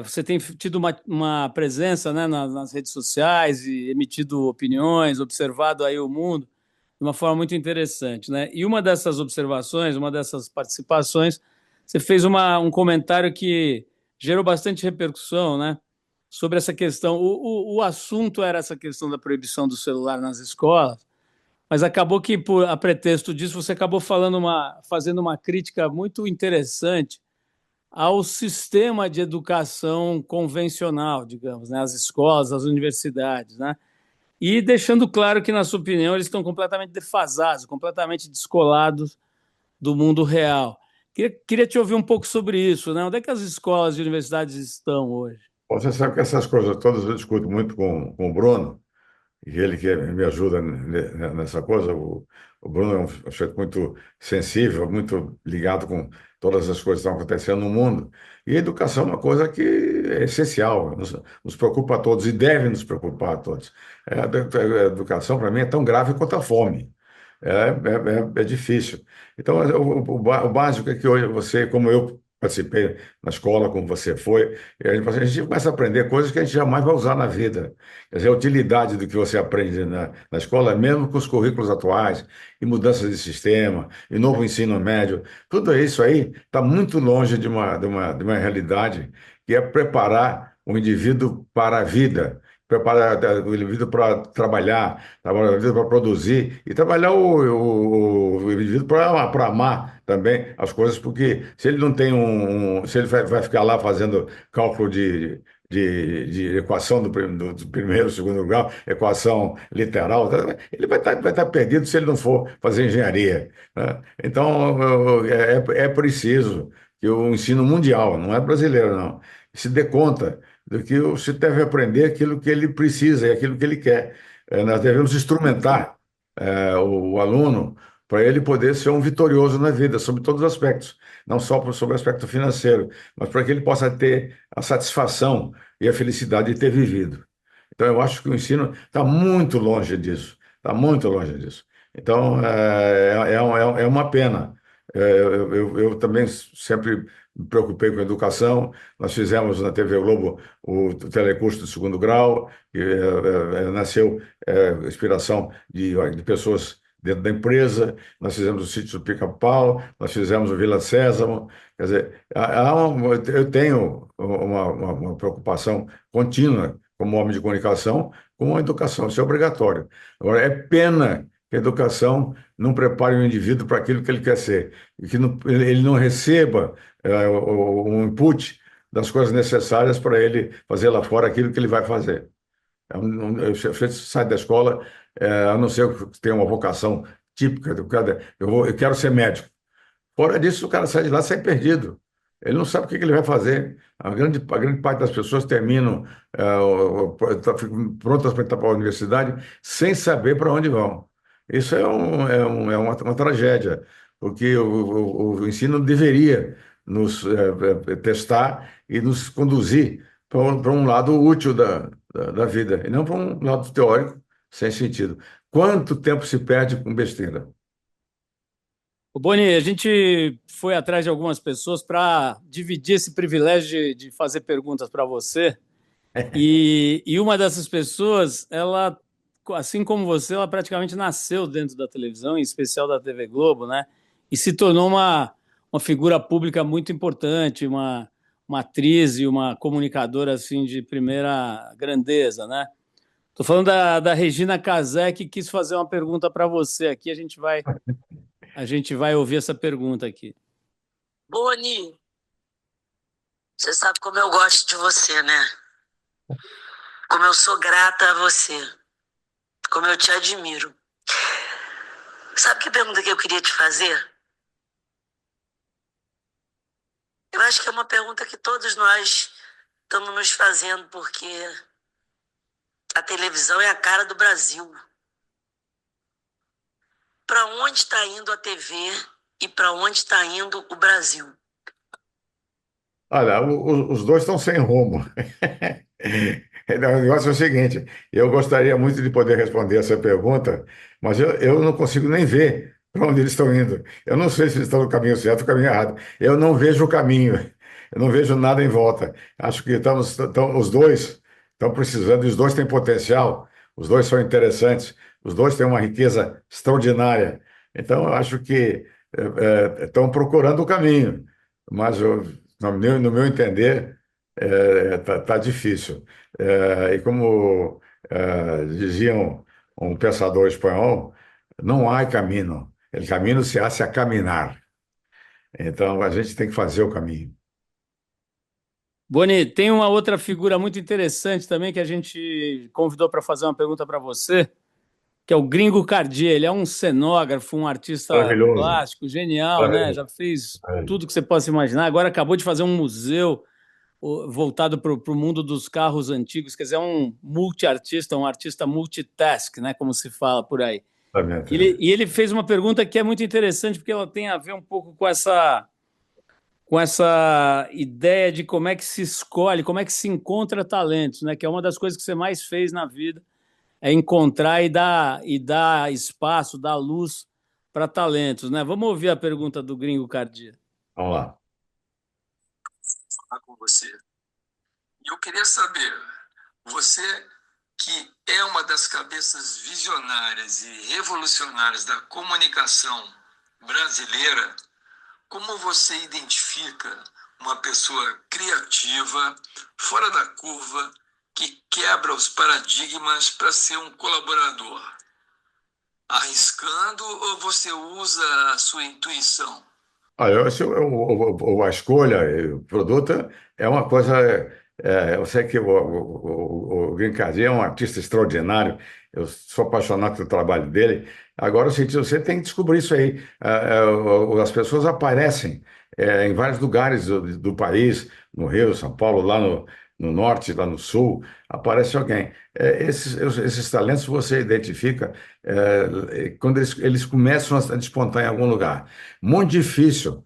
você tem tido uma presença, né, nas redes sociais e emitido opiniões, observado aí o mundo. de uma forma muito interessante, né? E uma dessas observações, uma dessas participações, você fez um comentário que gerou bastante repercussão, né? Sobre essa questão. O assunto era essa questão da proibição do celular nas escolas, mas acabou que, a pretexto disso, você acabou fazendo uma crítica muito interessante ao sistema de educação convencional, digamos, né? As escolas, as universidades, né? E deixando claro que, na sua opinião, eles estão completamente defasados, completamente descolados do mundo real. Queria te ouvir um pouco sobre isso, né? Onde é que as escolas e universidades estão hoje? Você sabe que essas coisas todas eu discuto muito com o Bruno, e ele que me ajuda nessa coisa. O Bruno é um sujeito muito sensível, muito ligado com todas as coisas que estão acontecendo no mundo. E a educação é uma coisa que é essencial, nos preocupa a todos e deve nos preocupar a todos. A educação, para mim, é tão grave quanto a fome. É difícil. Então, o básico é que hoje você, como eu participei na escola, como você foi, e a gente começa a aprender coisas que a gente jamais vai usar na vida. Quer dizer, a utilidade do que você aprende na escola, mesmo com os currículos atuais, e mudanças de sistema, e novo ensino médio, tudo isso aí está muito longe de uma realidade que é preparar o indivíduo para a vida, preparar o indivíduo para trabalhar o indivíduo para produzir, e trabalhar o indivíduo para amar também as coisas, porque se ele não tem se ele vai ficar lá fazendo cálculo de equação do primeiro, segundo grau, equação literal, tá? Ele vai estar perdido se ele não for fazer engenharia, né? Então, é preciso que o ensino mundial, não é brasileiro, não, se dê conta do que você deve aprender aquilo que ele precisa e aquilo que ele quer. Nós devemos instrumentar, o aluno para ele poder ser um vitorioso na vida, sobre todos os aspectos, não só sobre o aspecto financeiro, mas para que ele possa ter a satisfação e a felicidade de ter vivido. Então, eu acho que o ensino está muito longe disso, está muito longe disso. Então, é uma pena. Eu também sempre me preocupei com a educação. Nós fizemos na TV Globo o telecurso de segundo grau, que nasceu inspiração de pessoas dentro da empresa. Nós fizemos o Sítio do Pica-Pau, nós fizemos o Vila Sésamo. Quer dizer, eu tenho uma preocupação contínua como homem de comunicação com a educação. Isso é obrigatório. Agora, é pena que a educação não prepare o indivíduo para aquilo que ele quer ser, e que ele não receba um input das coisas necessárias para ele fazer lá fora aquilo que ele vai fazer. Você sai da escola, a não ser que tenha uma vocação típica do cara, eu quero ser médico. Fora disso, o cara sai de lá, sai perdido. Ele não sabe o que ele vai fazer. A grande parte das pessoas terminam, ficam prontas para entrar para a universidade sem saber para onde vão. Isso é uma tragédia, porque o ensino deveria nos testar e nos conduzir para um lado útil da vida, e não para um lado teórico sem sentido. Quanto tempo se perde com besteira? O Boni, a gente foi atrás de algumas pessoas para dividir esse privilégio de fazer perguntas para você. E uma dessas pessoas, ela, assim como você, ela praticamente nasceu dentro da televisão, em especial da TV Globo, né? E se tornou uma figura pública muito importante, uma atriz e uma comunicadora assim de primeira grandeza, né? Estou falando da Regina Casé, que quis fazer uma pergunta para você aqui. A gente vai ouvir essa pergunta aqui. Boni, você sabe como eu gosto de você, né? Como eu sou grata a você. Como eu te admiro. Sabe que pergunta que eu queria te fazer? Eu acho que é uma pergunta que todos nós estamos nos fazendo, porque a televisão é a cara do Brasil. Para onde está indo a TV e para onde está indo o Brasil? Olha, os dois estão sem rumo. O negócio é o seguinte: eu gostaria muito de poder responder essa pergunta, mas eu não consigo nem ver para onde eles estão indo. Eu não sei se eles estão no caminho certo ou no caminho errado. Eu não vejo o caminho, eu não vejo nada em volta. Acho que os dois estão precisando, e os dois têm potencial, os dois são interessantes, Os dois têm uma riqueza extraordinária. Então, eu acho que estão procurando o caminho, mas no meu entender, tá difícil. E como dizia um pensador espanhol, não há caminho, o caminho se hace a caminar. Então, a gente tem que fazer o caminho. Boni, tem uma outra figura muito interessante também que a gente convidou para fazer uma pergunta para você, que é o Gringo Cardier. Ele é um cenógrafo, um artista Maravilhoso, plástico, genial, né? maravilhoso. Já fez tudo que você possa imaginar. Agora acabou de fazer um museu voltado para o mundo dos carros antigos. Quer dizer, é um multiartista, um artista multitask, né? Como se fala por aí. Exatamente. E ele fez uma pergunta que é muito interessante, porque ela tem a ver um pouco com essa ideia de como é que se escolhe, como é que se encontra talentos, né? Que é uma das coisas que você mais fez na vida, é encontrar e dar espaço, dar luz para talentos, né? Vamos ouvir a pergunta do Gringo Cardia. Vamos lá. Falar com você. E eu queria saber, você que é uma das cabeças visionárias e revolucionárias da comunicação brasileira, como você identifica uma pessoa criativa, fora da curva, que quebra os paradigmas para ser um colaborador? Arriscando ou você usa a sua intuição? Olha, eu acho a escolha, o produto é uma coisa. Eu sei que o Green Cardin é um artista extraordinário, eu sou apaixonado pelo trabalho dele. Agora, você tem que descobrir isso aí. As pessoas aparecem em vários lugares do país, no Rio, São Paulo, lá no norte, lá no sul, aparece alguém. Esses talentos você identifica quando eles começam a despontar em algum lugar. Muito difícil,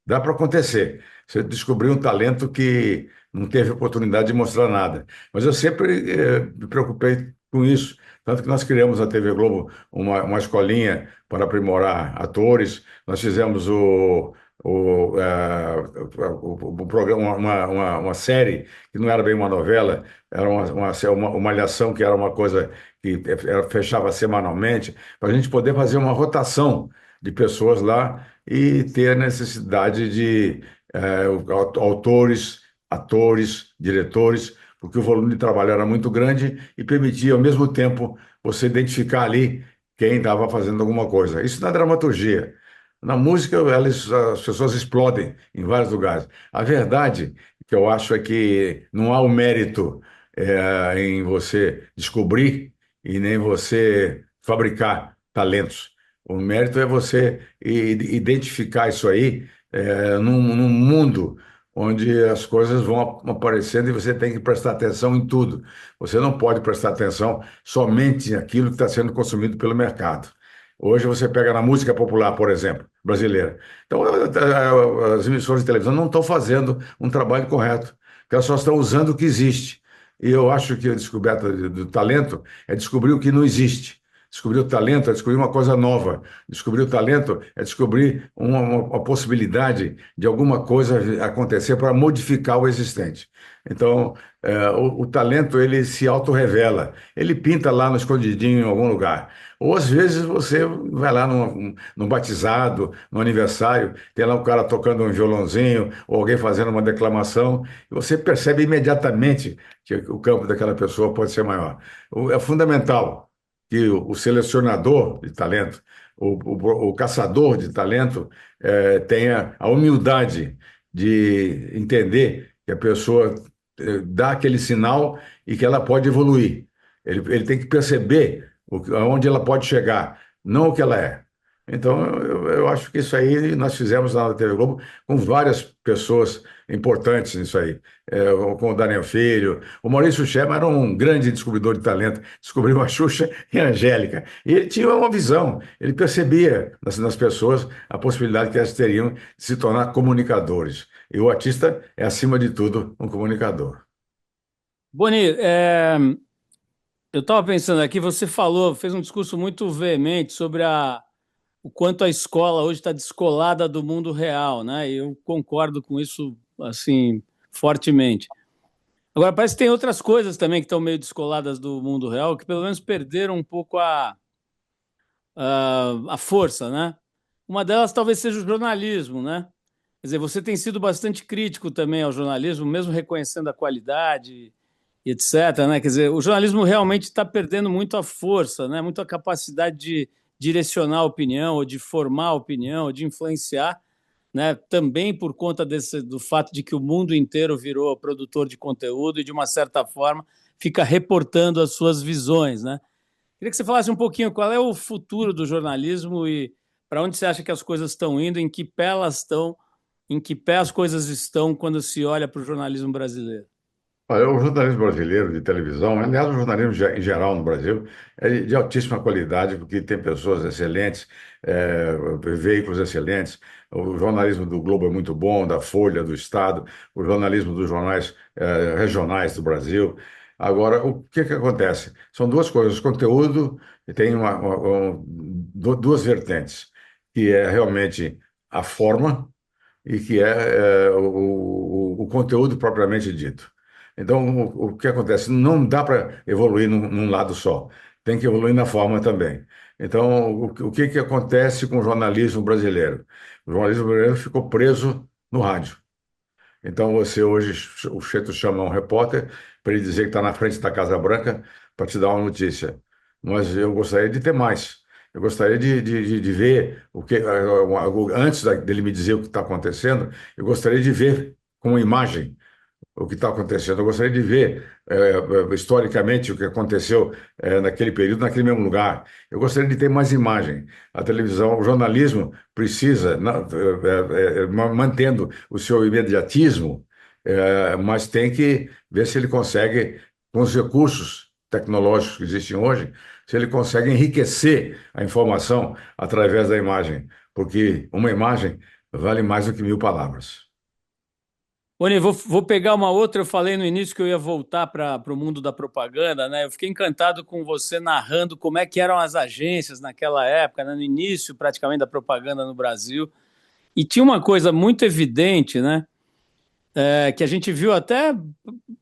dá para acontecer. Você descobriu um talento que não teve oportunidade de mostrar nada. Mas eu sempre me preocupei com isso. Tanto que nós criamos na TV Globo uma escolinha para aprimorar atores. Nós fizemos o programa, uma série que não era bem uma novela, era uma alhação que era uma coisa que fechava semanalmente, para a gente poder fazer uma rotação de pessoas lá e ter a necessidade de autores, atores, diretores, porque o volume de trabalho era muito grande e permitia, ao mesmo tempo, você identificar ali quem estava fazendo alguma coisa. Isso na dramaturgia. Na música, as pessoas explodem em vários lugares. A verdade que eu acho é que não há o mérito em você descobrir e nem você fabricar talentos. O mérito é você identificar isso aí num mundo onde as coisas vão aparecendo e você tem que prestar atenção em tudo. Você não pode prestar atenção somente naquilo que está sendo consumido pelo mercado. Hoje você pega na música popular, por exemplo, brasileira. Então, as emissoras de televisão não estão fazendo um trabalho correto, porque elas só estão usando o que existe. E eu acho que a descoberta do talento é descobrir o que não existe. Descobrir o talento é descobrir uma coisa nova. Descobrir o talento é descobrir uma possibilidade de alguma coisa acontecer para modificar o existente. Então, o talento, ele se autorrevela. Ele pinta lá no escondidinho em algum lugar. Ou às vezes você vai lá num batizado, num aniversário, tem lá um cara tocando um violãozinho, ou alguém fazendo uma declamação, e você percebe imediatamente que o campo daquela pessoa pode ser maior. É fundamental que o selecionador de talento, o caçador de talento, tenha a humildade de entender que a pessoa dá aquele sinal e que ela pode evoluir. Ele tem que perceber aonde ela pode chegar, não o que ela é. Então, eu acho que isso aí nós fizemos lá na TV Globo com várias pessoas importantes nisso aí. Com o Daniel Filho, o Maurício Schermer era um grande descobridor de talento, descobriu a Xuxa e a Angélica. E ele tinha uma visão, ele percebia nas pessoas a possibilidade que elas teriam de se tornar comunicadores. E o artista é, acima de tudo, um comunicador. Boni, eu estava pensando aqui, você falou, fez um discurso muito veemente sobre o quanto a escola hoje está descolada do mundo real, né? E eu concordo com isso, assim, fortemente. Agora, parece que tem outras coisas também que estão meio descoladas do mundo real, que pelo menos perderam um pouco a força, né? Uma delas talvez seja o jornalismo, né? Quer dizer, você tem sido bastante crítico também ao jornalismo, mesmo reconhecendo a qualidade e etc, né? Quer dizer, o jornalismo realmente está perdendo muito a força, né? Muito a capacidade de direcionar a opinião, ou de formar a opinião, ou de influenciar, né? Também por conta do fato de que o mundo inteiro virou produtor de conteúdo e, de uma certa forma, fica reportando as suas visões, né? Queria que você falasse um pouquinho qual é o futuro do jornalismo e para onde você acha que as coisas estão indo, em que pé elas estão, em que pé as coisas estão quando se olha para o jornalismo brasileiro. Olha, o jornalismo brasileiro de televisão, aliás, o jornalismo em geral no Brasil, é de altíssima qualidade, porque tem pessoas excelentes, veículos excelentes. O jornalismo do Globo é muito bom, da Folha, do Estado, o jornalismo dos jornais, regionais do Brasil. Agora, o que que acontece? São duas coisas. O conteúdo tem duas vertentes, que é realmente a forma e que é, o conteúdo propriamente dito. Então, o que acontece? Não dá para evoluir num lado só, tem que evoluir na forma também. Então, o que que acontece com o jornalismo brasileiro? O jornalismo brasileiro ficou preso no rádio. Então, você hoje, o Cheto chama um repórter para ele dizer que está na frente da Casa Branca para te dar uma notícia. Mas eu gostaria de ter mais. Eu gostaria de ver o que, antes dele me dizer o que está acontecendo, eu gostaria de ver com imagem o que está acontecendo. Eu gostaria de ver historicamente o que aconteceu naquele período, naquele mesmo lugar. Eu gostaria de ter mais imagem. A televisão, o jornalismo precisa, mantendo o seu imediatismo, mas tem que ver se ele consegue, com os recursos tecnológicos que existem hoje, se ele consegue enriquecer a informação através da imagem, porque uma imagem vale mais do que 1.000 palavras. Boni, vou pegar uma outra. Eu falei no início que eu ia voltar para o mundo da propaganda, né? Eu fiquei encantado com você narrando como é que eram as agências naquela época, né? No início praticamente da propaganda no Brasil. E tinha uma coisa muito evidente, né? Que a gente viu até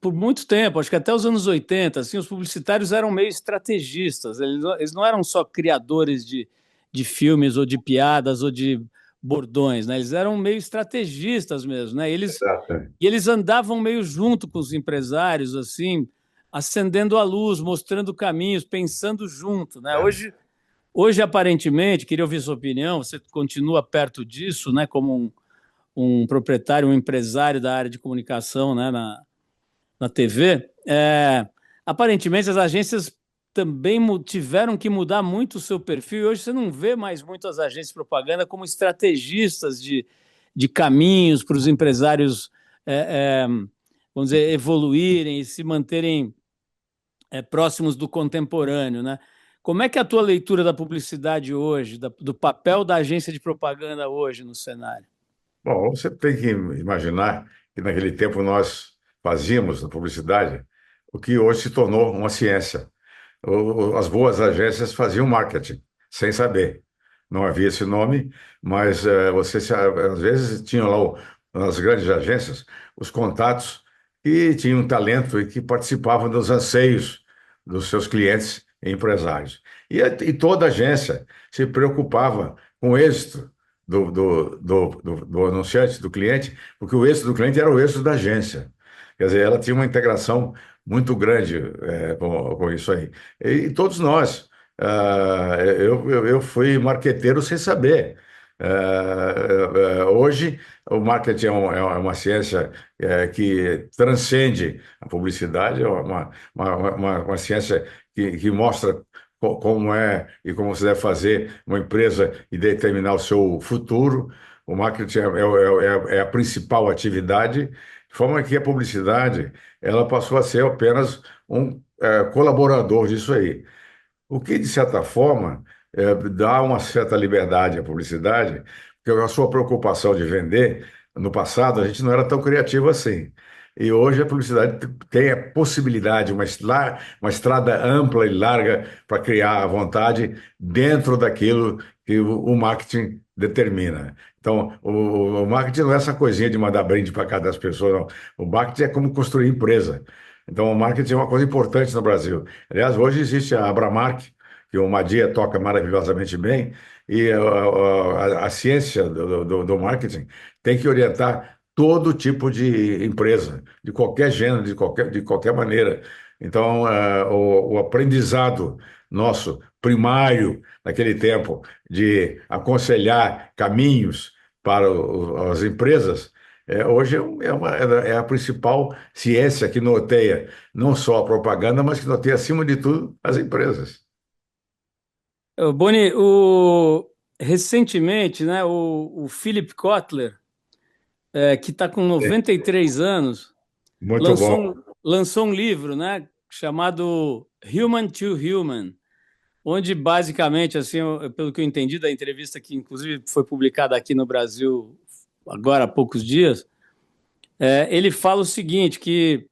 por muito tempo, acho que até os anos 80, assim, os publicitários eram meio estrategistas, eles não eram só criadores de filmes ou de piadas ou de bordões, né? Eles eram meio estrategistas mesmo, né? Exato. E eles andavam meio junto com os empresários, assim, acendendo a luz, mostrando caminhos, pensando junto, né? Hoje, aparentemente, queria ouvir sua opinião, você continua perto disso, né? Como um proprietário, um empresário da área de comunicação, né, na TV, aparentemente as agências também tiveram que mudar muito o seu perfil, e hoje você não vê mais muito as agências de propaganda como estrategistas de caminhos para os empresários, vamos dizer, evoluírem e se manterem próximos do contemporâneo, né? Como é que é a tua leitura da publicidade hoje, do papel da agência de propaganda hoje no cenário? Bom, você tem que imaginar que naquele tempo nós fazíamos na publicidade o que hoje se tornou uma ciência. As boas agências faziam marketing, sem saber. Não havia esse nome, mas às vezes tinham lá nas grandes agências os contatos que tinham talento e que participavam dos anseios dos seus clientes e empresários. E toda agência se preocupava com o êxito do anunciante, do cliente, porque o êxito do cliente era o êxito da agência. Quer dizer, ela tinha uma integração muito grande com isso aí. E todos nós. Eu fui marqueteiro sem saber. Hoje, o marketing é uma ciência que transcende a publicidade, é uma ciência que mostra como é e como você deve fazer uma empresa e determinar o seu futuro. O marketing é a principal atividade, de forma que a publicidade ela passou a ser apenas um colaborador disso aí. O que, de certa forma, dá uma certa liberdade à publicidade, porque a sua preocupação de vender, no passado, a gente não era tão criativo assim. E hoje a publicidade tem a possibilidade, uma estrada ampla e larga para criar à vontade dentro daquilo que o marketing determina. Então, o marketing não é essa coisinha de mandar brinde para cada das pessoas, não. O marketing é como construir empresa. Então, o marketing é uma coisa importante no Brasil. Aliás, hoje existe a Abramark, que o Madia toca maravilhosamente bem, e a ciência do marketing tem que orientar todo tipo de empresa, de qualquer gênero, de qualquer maneira. Então, o aprendizado nosso primário naquele tempo de aconselhar caminhos para as empresas, hoje é a principal ciência que norteia não só a propaganda, mas que norteia, acima de tudo, as empresas. Boni, recentemente, né, o Philip Kotler, que está com É, 93 anos, muito bom. lançou um livro, né, chamado Human to Human, onde basicamente, assim, pelo que eu entendi da entrevista que inclusive foi publicada aqui no Brasil agora há poucos dias, ele fala o seguinte, que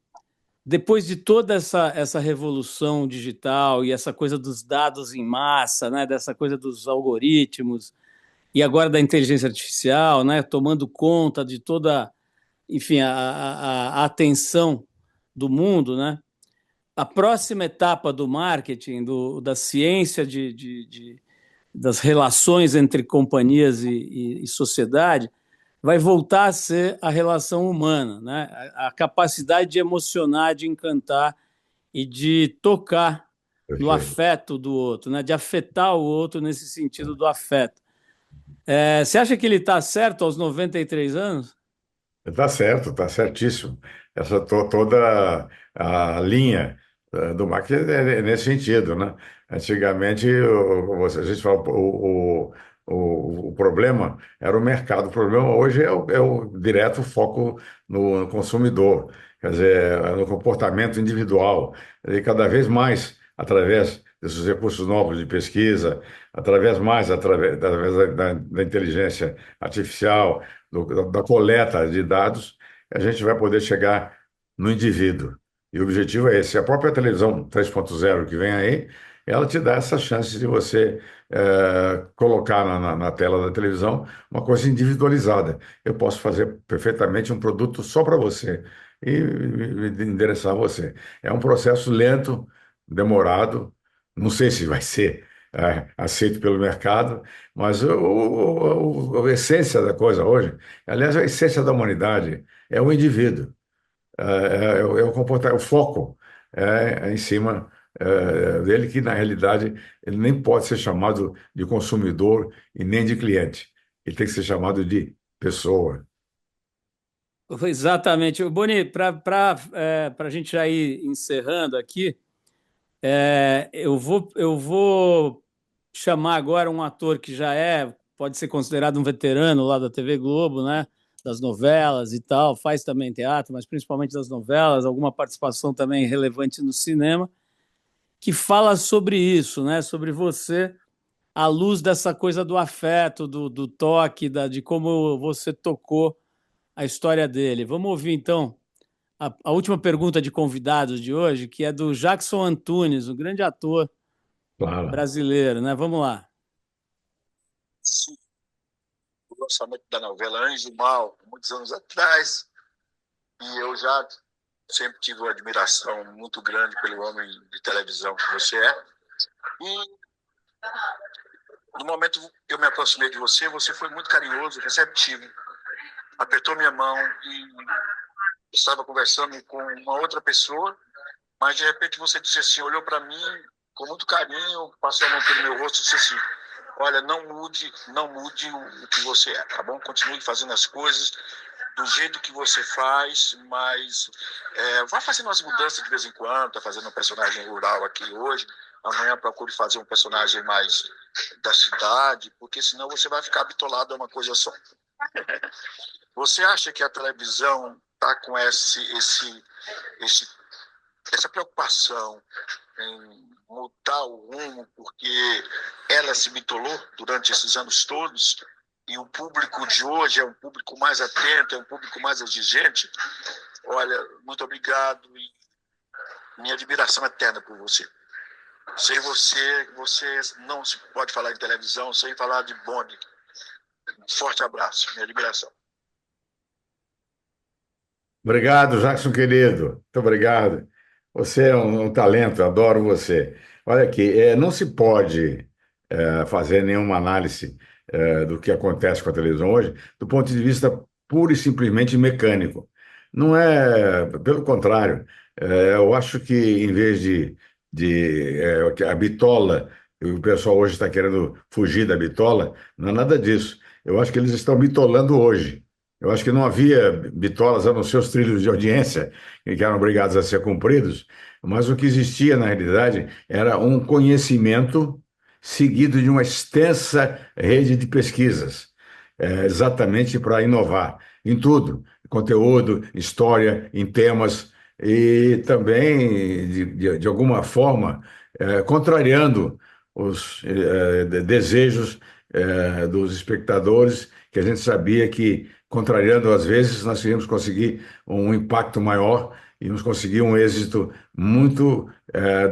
depois de toda essa revolução digital e essa coisa dos dados em massa, né, dessa coisa dos algoritmos e agora da inteligência artificial, né, tomando conta de toda, enfim, a atenção do mundo, né, a próxima etapa do marketing, da ciência das relações entre companhias e sociedade, vai voltar a ser a relação humana, né? A capacidade de emocionar, de encantar e de tocar no Perfeito. afeto do outro, né? De afetar o outro nesse sentido do afeto. Você acha que ele está certo aos 93 anos? Está certo, está certíssimo. Toda a linha do marketing é nesse sentido, né? Antigamente, a gente fala, o problema era o mercado, o problema hoje é o direto foco no consumidor, quer dizer, no comportamento individual. E cada vez mais, através desses recursos novos de pesquisa, através da inteligência artificial, da coleta de dados, a gente vai poder chegar no indivíduo. E o objetivo é esse. A própria televisão 3.0 que vem aí, ela te dá essa chance de você colocar na tela da televisão uma coisa individualizada. Eu posso fazer perfeitamente um produto só para você e endereçar você. É um processo lento, demorado, não sei se vai ser aceito pelo mercado, mas a essência da coisa hoje, aliás, a essência da humanidade é o indivíduo, o comportamento, o foco em cima dele, que na realidade ele nem pode ser chamado de consumidor e nem de cliente. Ele tem que ser chamado de pessoa. Exatamente. Boni, para a gente já ir encerrando aqui, eu vou chamar agora um ator que já pode ser considerado um veterano lá da TV Globo, né? Das novelas e tal, faz também teatro, mas principalmente das novelas, alguma participação também relevante no cinema, que fala sobre isso, né? Sobre você, à luz dessa coisa do afeto, do toque, de como você tocou a história dele. Vamos ouvir então a última pergunta de convidados de hoje, que é do Jackson Antunes, um grande ator Claro. brasileiro, né? Vamos lá. Sim, o lançamento da novela Anjo Mal, muitos anos atrás, e eu já sempre tive uma admiração muito grande pelo homem de televisão que você é. E no momento que eu me aproximei de você, você foi muito carinhoso, receptivo, apertou minha mão e estava conversando com uma outra pessoa, mas de repente você disse assim, olhou para mim com muito carinho, passou a mão pelo meu rosto e disse assim, olha, não mude o que você é, tá bom? Continue fazendo as coisas do jeito que você faz, mas vá fazendo umas mudanças de vez em quando, tá fazendo um personagem rural aqui hoje, amanhã procure fazer um personagem mais da cidade, porque senão você vai ficar bitolado a uma coisa só. Você acha que a televisão está com essa preocupação em mudar o rumo porque ela se bitolou durante esses anos todos e o público de hoje é um público mais atento, é um público mais exigente? Olha, muito obrigado e minha admiração eterna por você. Sem você não se pode falar em televisão sem falar de Boni. Um forte abraço, minha admiração. Obrigado, Jackson querido. Muito obrigado. Você é um talento, eu adoro você. Olha aqui, não se pode fazer nenhuma análise do que acontece com a televisão hoje do ponto de vista pura e simplesmente mecânico. Não é, pelo contrário, eu acho que em vez que a bitola, o pessoal hoje está querendo fugir da bitola, não é nada disso. Eu acho que eles estão bitolando hoje. Eu acho que não havia bitolas a não ser os trilhos de audiência que eram obrigados a ser cumpridos, mas o que existia na realidade era um conhecimento seguido de uma extensa rede de pesquisas, exatamente para inovar em tudo, conteúdo, história, em temas, e também, de alguma forma, contrariando os desejos dos espectadores, que a gente sabia que, contrariando às vezes, nós iríamos conseguir um impacto maior, íamos conseguir um êxito muito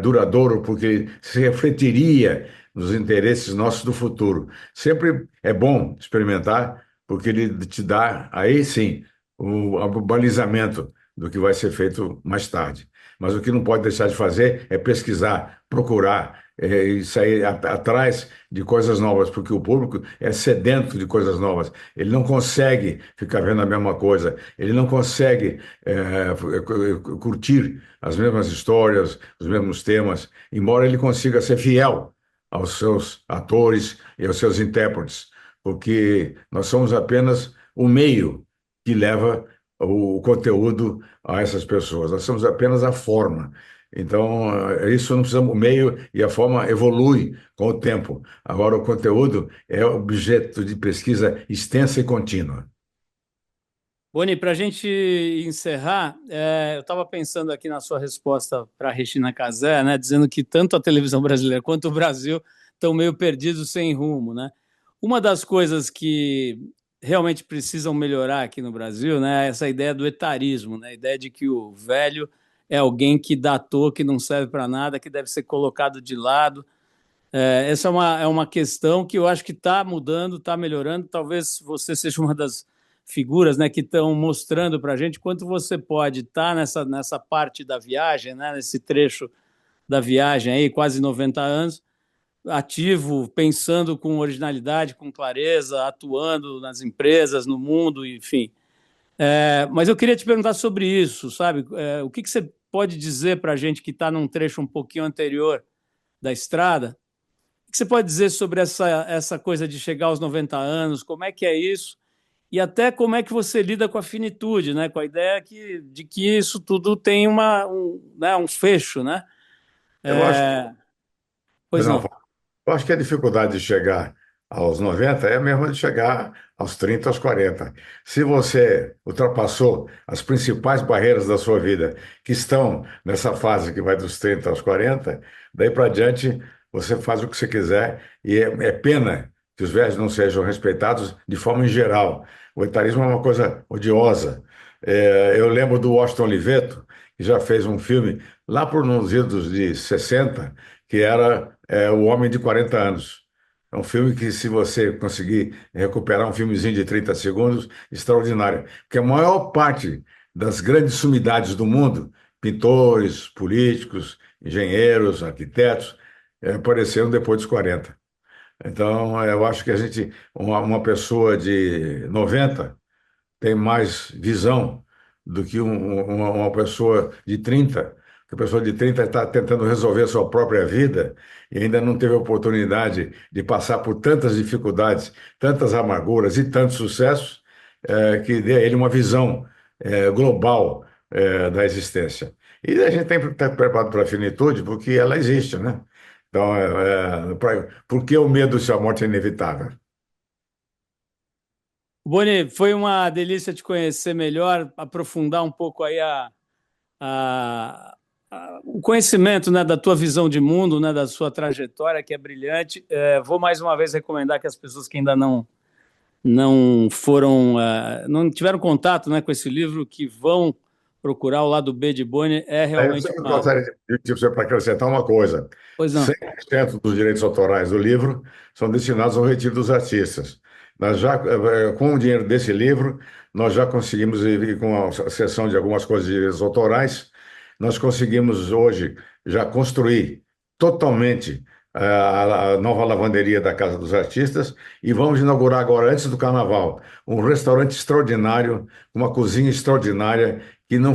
duradouro, porque se refletiria nos interesses nossos do futuro. Sempre é bom experimentar, porque ele te dá, aí sim, o balizamento do que vai ser feito mais tarde. Mas o que não pode deixar de fazer é pesquisar, procurar, e sair atrás de coisas novas, porque o público é sedento de coisas novas. Ele não consegue ficar vendo a mesma coisa, ele não consegue curtir as mesmas histórias, os mesmos temas, embora ele consiga ser fiel aos seus atores e aos seus intérpretes, porque nós somos apenas o meio que leva o conteúdo a essas pessoas. Nós somos apenas a forma. Então, isso não precisamos, o meio e a forma evolui com o tempo. Agora, o conteúdo é objeto de pesquisa extensa e contínua. Boni, para a gente encerrar, eu estava pensando aqui na sua resposta para a Regina Casé, né, dizendo que tanto a televisão brasileira quanto o Brasil estão meio perdidos sem rumo, né? Uma das coisas que realmente precisam melhorar aqui no Brasil, né, é essa ideia do etarismo, né, a ideia de que o velho é alguém que datou, que não serve para nada, que deve ser colocado de lado. Essa é uma questão que eu acho que está mudando, está melhorando. Talvez você seja uma das figuras, né, que estão mostrando para a gente quanto você pode estar nessa parte da viagem, né, nesse trecho da viagem aí, quase 90 anos, ativo, pensando com originalidade, com clareza, atuando nas empresas, no mundo, enfim. Mas eu queria te perguntar sobre isso, sabe? O que você pode dizer para a gente que está num trecho um pouquinho anterior da estrada? O que você pode dizer sobre essa coisa de chegar aos 90 anos? Como é que é isso? E até como é que você lida com a finitude, né? Com a ideia de que isso tudo tem né, um fecho, né? Eu acho, Pois não, não. eu acho que a dificuldade de chegar aos 90 é a mesma de chegar aos 30, aos 40. Se você ultrapassou as principais barreiras da sua vida, que estão nessa fase que vai dos 30 aos 40, daí para diante você faz o que você quiser, e é pena que os velhos não sejam respeitados de forma em geral. O etarismo é uma coisa odiosa. Eu lembro do Washington Oliveto, que já fez um filme lá por nos idos de 60, que era O Homem de 40 Anos. É um filme que, se você conseguir recuperar um filmezinho de 30 segundos, extraordinário. Porque a maior parte das grandes sumidades do mundo, pintores, políticos, engenheiros, arquitetos, apareceram depois dos 40. Então, eu acho que uma pessoa de 90 tem mais visão do que uma pessoa de 30. Que a pessoa de 30 está tentando resolver a sua própria vida e ainda não teve a oportunidade de passar por tantas dificuldades, tantas amarguras e tantos sucessos, que dê a ele uma visão global da existência. E a gente tem que estar preparado para a finitude, porque ela existe, né? Então, por que o medo se a morte é inevitável? Boni, foi uma delícia te conhecer melhor, aprofundar um pouco aí a- o conhecimento, né, da tua visão de mundo, né, da sua trajetória, que é brilhante. Vou mais uma vez recomendar que as pessoas que ainda não foram, não tiveram contato, né, com esse livro, que vão procurar o lado B de Boni, é Aí eu realmente sempre uma. gostaria de para acrescentar uma coisa: Pois não. 100% dos direitos autorais do livro são destinados ao retiro dos artistas. Com o dinheiro desse livro, nós já conseguimos, e com a cessão de algumas coisas de direitos autorais, nós conseguimos hoje já construir totalmente a nova lavanderia da Casa dos Artistas e vamos inaugurar agora, antes do Carnaval, um restaurante extraordinário, uma cozinha extraordinária que não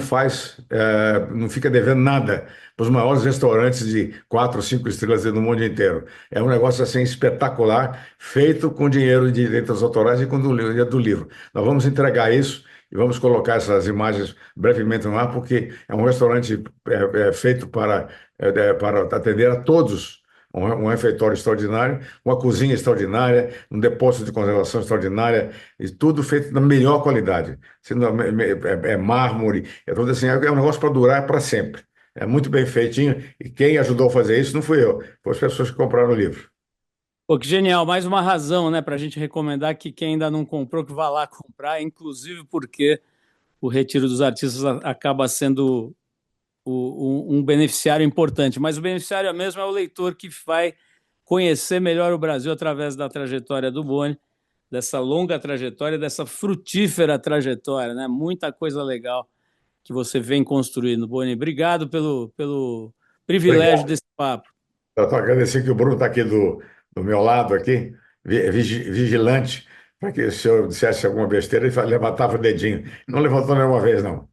fica devendo nada para os maiores restaurantes de 4 ou 5 estrelas no mundo inteiro. É um negócio assim espetacular, feito com dinheiro de direitos autorais e com dinheiro do livro. Nós vamos entregar isso e vamos colocar essas imagens brevemente no ar, porque é um restaurante feito para atender a todos. Um refeitório extraordinário, uma cozinha extraordinária, um depósito de conservação extraordinária, e tudo feito na melhor qualidade. Sendo, mármore, é tudo assim, é um negócio para durar para sempre. É muito bem feitinho, e quem ajudou a fazer isso não fui eu, foram as pessoas que compraram o livro. Pô, que genial, mais uma razão, né, para a gente recomendar que quem ainda não comprou, que vá lá comprar, inclusive porque o Retiro dos Artistas acaba sendo um beneficiário importante, mas o beneficiário mesmo é o leitor que vai conhecer melhor o Brasil através da trajetória do Boni, dessa longa trajetória, dessa frutífera trajetória, né? Muita coisa legal que você vem construindo, Boni. Obrigado pelo privilégio Obrigado. desse papo. Eu estou agradecendo que o Bruno está aqui do meu lado, aqui, vigilante, para que se eu dissesse alguma besteira, ele levantava o dedinho. Não levantou nenhuma vez, não.